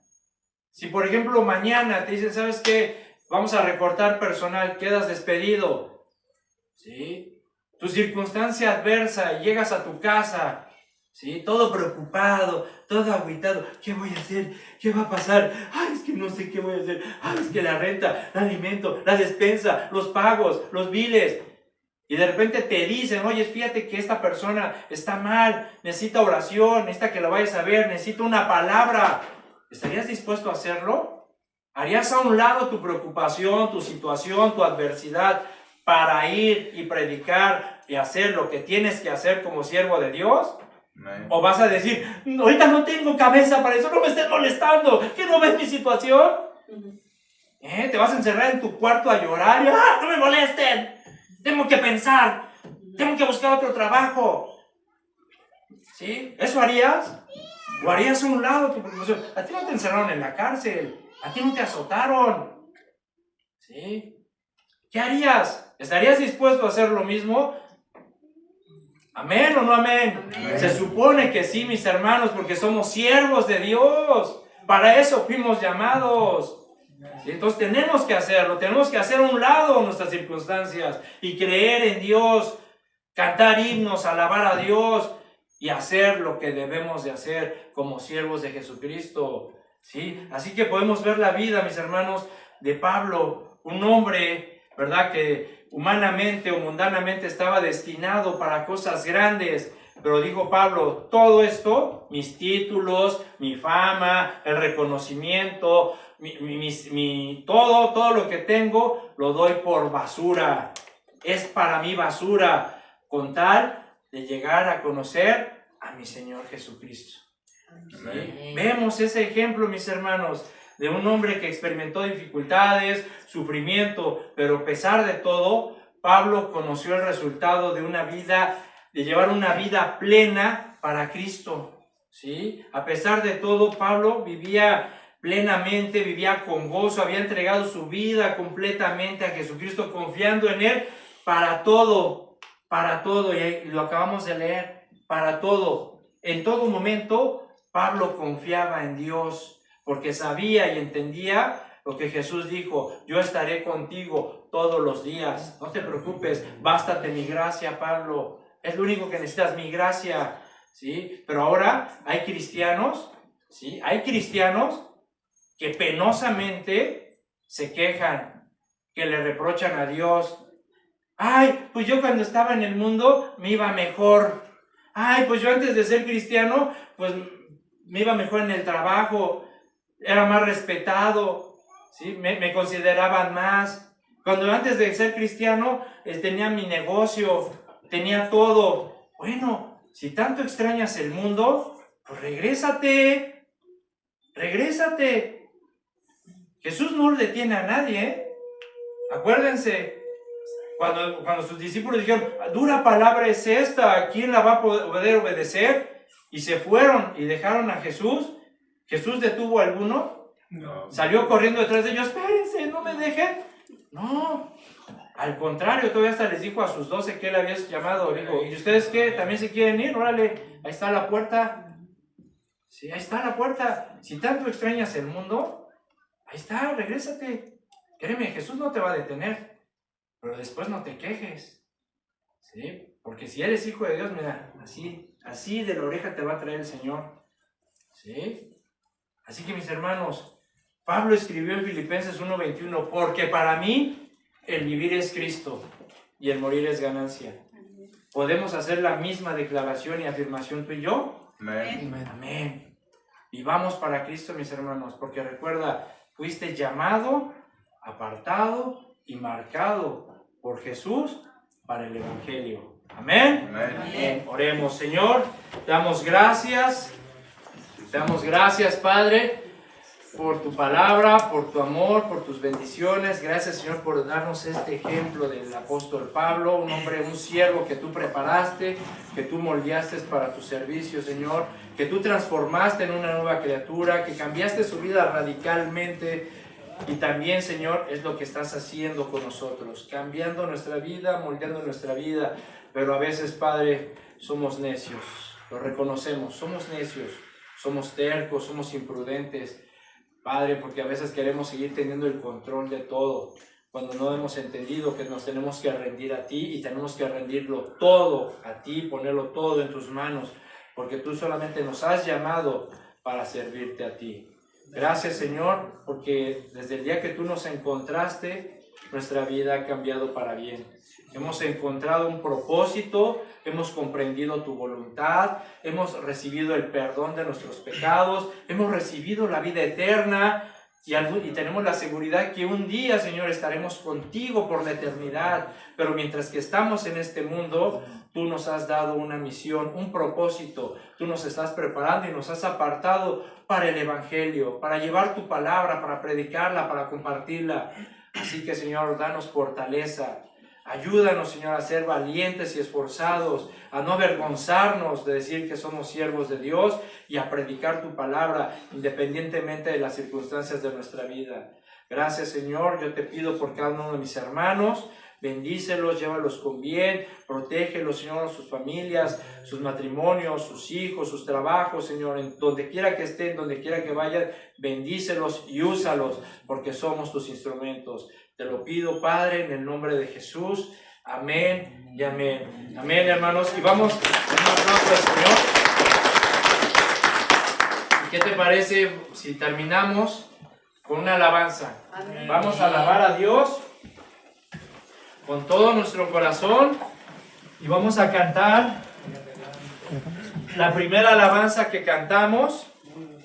Si, por ejemplo, mañana te dicen, ¿sabes qué? Vamos a recortar personal, quedas despedido. ¿Sí? Tu circunstancia adversa, llegas a tu casa, ¿sí? Todo preocupado, todo agüitado. ¿Qué voy a hacer? ¿Qué va a pasar? Ay, es que no sé qué voy a hacer. Ay, es que la renta, el alimento, la despensa, los pagos, los biles. Y de repente te dicen, oye, fíjate que esta persona está mal, necesita oración, necesita que la vayas a ver, necesita una palabra. ¿Estarías dispuesto a hacerlo? ¿Harías a un lado tu preocupación, tu situación, tu adversidad para ir y predicar y hacer lo que tienes que hacer como siervo de Dios? ¿O vas a decir, ahorita no tengo cabeza para eso, no me estés molestando, que no ves mi situación? ¿Te vas a encerrar en tu cuarto a llorar y, ¡ah, no me molesten! Tengo que pensar, tengo que buscar otro trabajo. ¿Sí? ¿Eso harías? ¿O harías a un lado tu preocupación? A ti no te encerraron en la cárcel, a ti no te azotaron. ¿Sí? ¿Qué harías? ¿Estarías dispuesto a hacer lo mismo? ¿Amén o no amén? Amén. Se supone que sí, mis hermanos, porque somos siervos de Dios. Para eso fuimos llamados. ¿Sí? Entonces tenemos que hacerlo, tenemos que hacer a un lado nuestras circunstancias y creer en Dios, cantar himnos, alabar a Dios y hacer lo que debemos de hacer como siervos de Jesucristo. ¿Sí? Así que podemos ver la vida, mis hermanos, de Pablo, un hombre, ¿verdad?, que humanamente o mundanamente estaba destinado para cosas grandes. Pero dijo Pablo, todo esto, mis títulos, mi fama, el reconocimiento, todo lo que tengo, lo doy por basura. Es para mí basura, con tal de llegar a conocer a mi Señor Jesucristo. ¿Sí? Vemos ese ejemplo, mis hermanos, de un hombre que experimentó dificultades, sufrimiento, pero a pesar de todo, Pablo conoció el resultado de una vida, de llevar una vida plena para Cristo. ¿Sí? A pesar de todo, Pablo vivía plenamente, vivía con gozo, había entregado su vida completamente a Jesucristo, confiando en Él para todo, y lo acabamos de leer, para todo. En todo momento, Pablo confiaba en Dios, porque sabía y entendía lo que Jesús dijo: yo estaré contigo todos los días, no te preocupes, bástate mi gracia, Pablo, es lo único que necesitas, mi gracia, ¿sí? Pero ahora hay cristianos, ¿sí? Hay cristianos que penosamente se quejan, que le reprochan a Dios. Ay, pues yo cuando estaba en el mundo me iba mejor. Ay, pues yo antes de ser cristiano, pues me iba mejor en el trabajo, era más respetado, ¿sí? Me consideraban más. Cuando antes de ser cristiano tenía mi negocio, tenía todo. Bueno, si tanto extrañas el mundo, pues regrésate. Jesús no detiene a nadie, ¿eh? Acuérdense, cuando sus discípulos dijeron: dura palabra es esta, ¿a quién la va a poder obedecer? Y se fueron y dejaron a Jesús. ¿Jesús detuvo a alguno? No. ¿Salió corriendo detrás de ellos? Espérense, no me dejen. No, al contrario, todavía hasta les dijo a sus 12 que él había llamado. Dijo: ¿y ustedes qué? ¿También se quieren ir? Órale, ahí está la puerta. Sí, ahí está la puerta. Si tanto extrañas el mundo, ahí está, regrésate. Créeme, Jesús no te va a detener, pero después no te quejes, ¿sí? Porque si eres hijo de Dios, mira, así de la oreja te va a traer el Señor, ¿sí? Así que, mis hermanos, Pablo escribió en Filipenses 1:21: porque para mí el vivir es Cristo y el morir es ganancia. ¿Podemos hacer la misma declaración y afirmación tú y yo? Amén. Amén. Vivamos para Cristo, mis hermanos, porque recuerda, fuiste llamado, apartado y marcado por Jesús para el Evangelio. Amén. Amén. Amén. Oremos. Señor, te damos gracias, Padre, por tu palabra, por tu amor, por tus bendiciones. Gracias, Señor, por darnos este ejemplo del apóstol Pablo, un hombre, un siervo que tú preparaste, que tú moldeaste para tu servicio, Señor, que tú transformaste en una nueva criatura, que cambiaste su vida radicalmente. Y también, Señor, es lo que estás haciendo con nosotros, cambiando nuestra vida, moldeando nuestra vida. Pero a veces, Padre, somos necios, lo reconocemos, somos necios, somos tercos, somos imprudentes, Padre, porque a veces queremos seguir teniendo el control de todo, cuando no hemos entendido que nos tenemos que rendir a ti y tenemos que rendirlo todo a ti, ponerlo todo en tus manos, porque tú solamente nos has llamado para servirte a ti. Gracias, Señor, porque desde el día que tú nos encontraste, nuestra vida ha cambiado para bien. Hemos encontrado un propósito, hemos comprendido tu voluntad, hemos recibido el perdón de nuestros pecados, hemos recibido la vida eterna y tenemos la seguridad que un día, Señor, estaremos contigo por la eternidad. Pero mientras que estamos en este mundo, tú nos has dado una misión, un propósito. Tú nos estás preparando y nos has apartado para el Evangelio, para llevar tu palabra, para predicarla, para compartirla. Así que, Señor, danos fortaleza. Ayúdanos, Señor, a ser valientes y esforzados, a no avergonzarnos de decir que somos siervos de Dios y a predicar tu palabra independientemente de las circunstancias de nuestra vida. Gracias, Señor. Yo te pido por cada uno de mis hermanos, bendícelos, llévalos con bien, protégelos, Señor, sus familias, sus matrimonios, sus hijos, sus trabajos, Señor, en donde quiera que estén, donde quiera que vayan, bendícelos y úsalos, porque somos tus instrumentos. Te lo pido, Padre, en el nombre de Jesús. Amén y amén. Amén, hermanos. Y vamos a un aplauso al Señor. ¿Y qué te parece si terminamos con una alabanza? Amén. Vamos a alabar a Dios con todo nuestro corazón y vamos a cantar la primera alabanza que cantamos,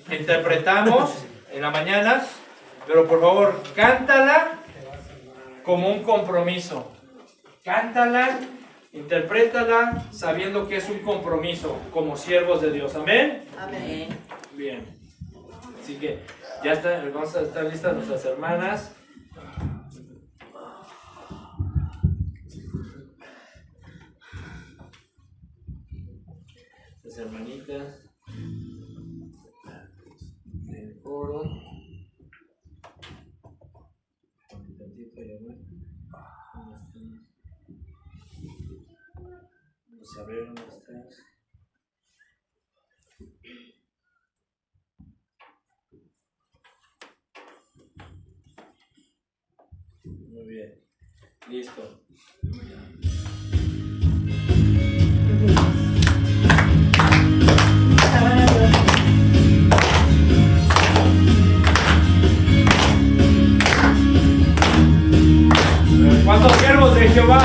que interpretamos en la mañana, pero por favor, cántala como un compromiso. Cántala, interprétala sabiendo que es un compromiso como siervos de Dios. ¿Amén? Amén. Bien. Así que ya vamos a estar listas nuestras hermanas. Las hermanitas del coro. a ver dónde estás. Muy bien. Listo. ¿Cuántos siervos de Jehová?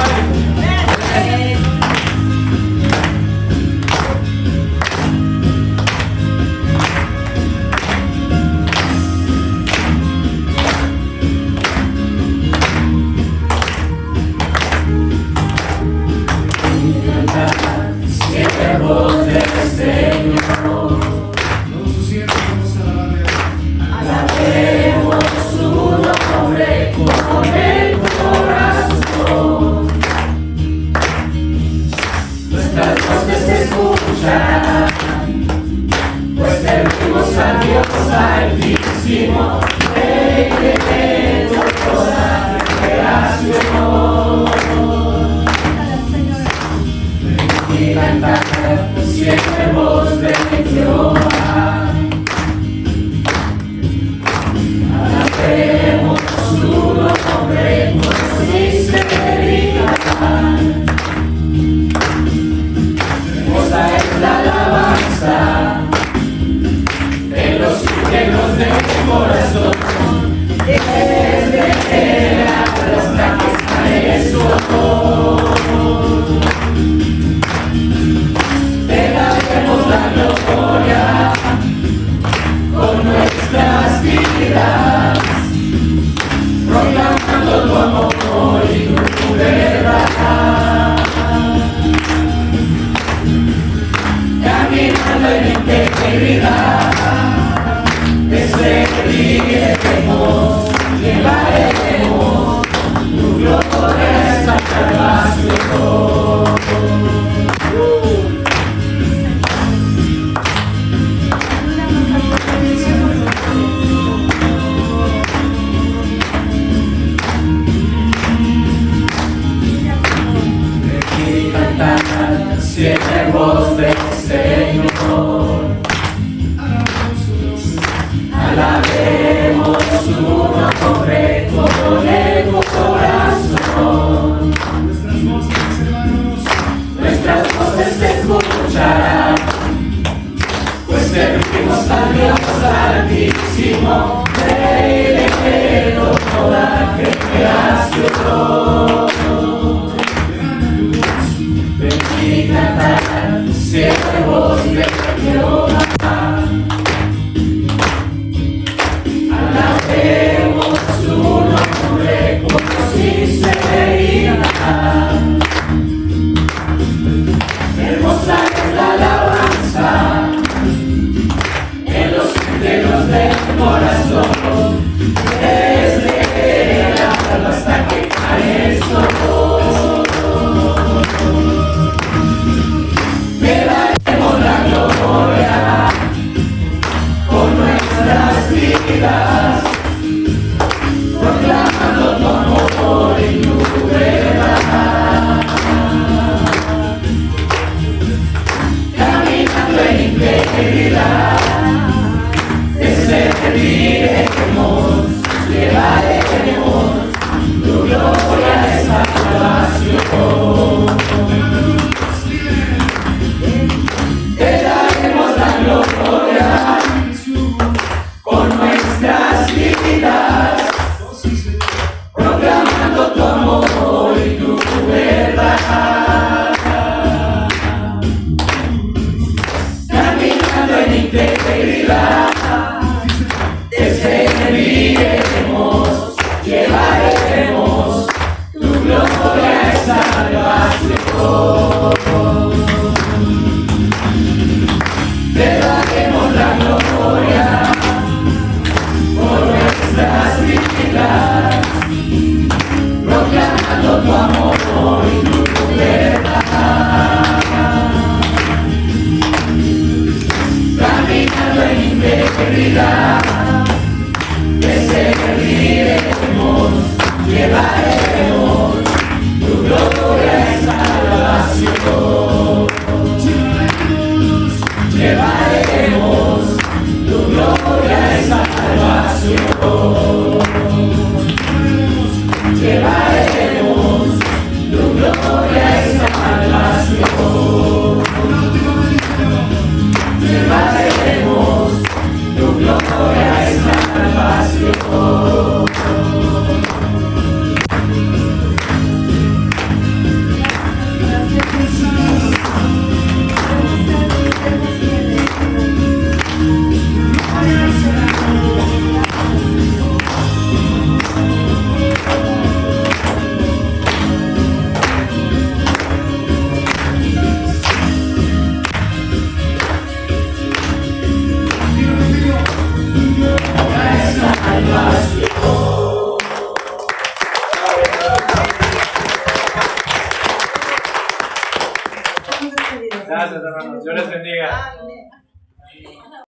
Siervos del Señor, sus siervos alabaremos su nombre con el corazón. Nuestras voces se escuchan, pues servimos a Dios Altísimo, Rey de toda la creación. Y cantar siervos de Jehová, alabaremos su nombre con sinceridad. Hermosa es la alabanza de los íntegros de mi corazón, desde el alba hasta que cae su amor. Te daremos la gloria con nuestras vidas, proclamando tu amor y tu verdad, caminando en integridad, te serviremos, llevaremos tu gloria hasta salvación. Siervos del Señor, alabaremos su nombre con el corazón. Nuestras voces se escucharán, pues servimos a Dios Altísimo, Rey de toda la creación. Y cantar siervos de Jehová, alabaremos su nombre con sinceridad. Hermosa es la alabanza en los íntegros del corazón, desde el alba hasta que cae el sol. Te daremos la gloria con nuestras vidas, proclamando tu amor y tu verdad, caminando en integridad, te serviremos, llevaremos tu gloria y salvación. Te daremos la gloria con nuestras vidas, proclamando tu amor y tu verdad, caminando en integridad, te serviremos, llevaremos tu gloria y salvación. Te daremos la gloria por nuestras vidas, proclamando tu amor y tu verdad, caminando en integridad, te serviremos, llevaremos tu gloria y salvación. llevaremos tu gloria y salvación. Llevaremos tu gloria y salvación. Llevaremos tu gloria y salvación. Gracias, hermanos. Dios les bendiga. Amén.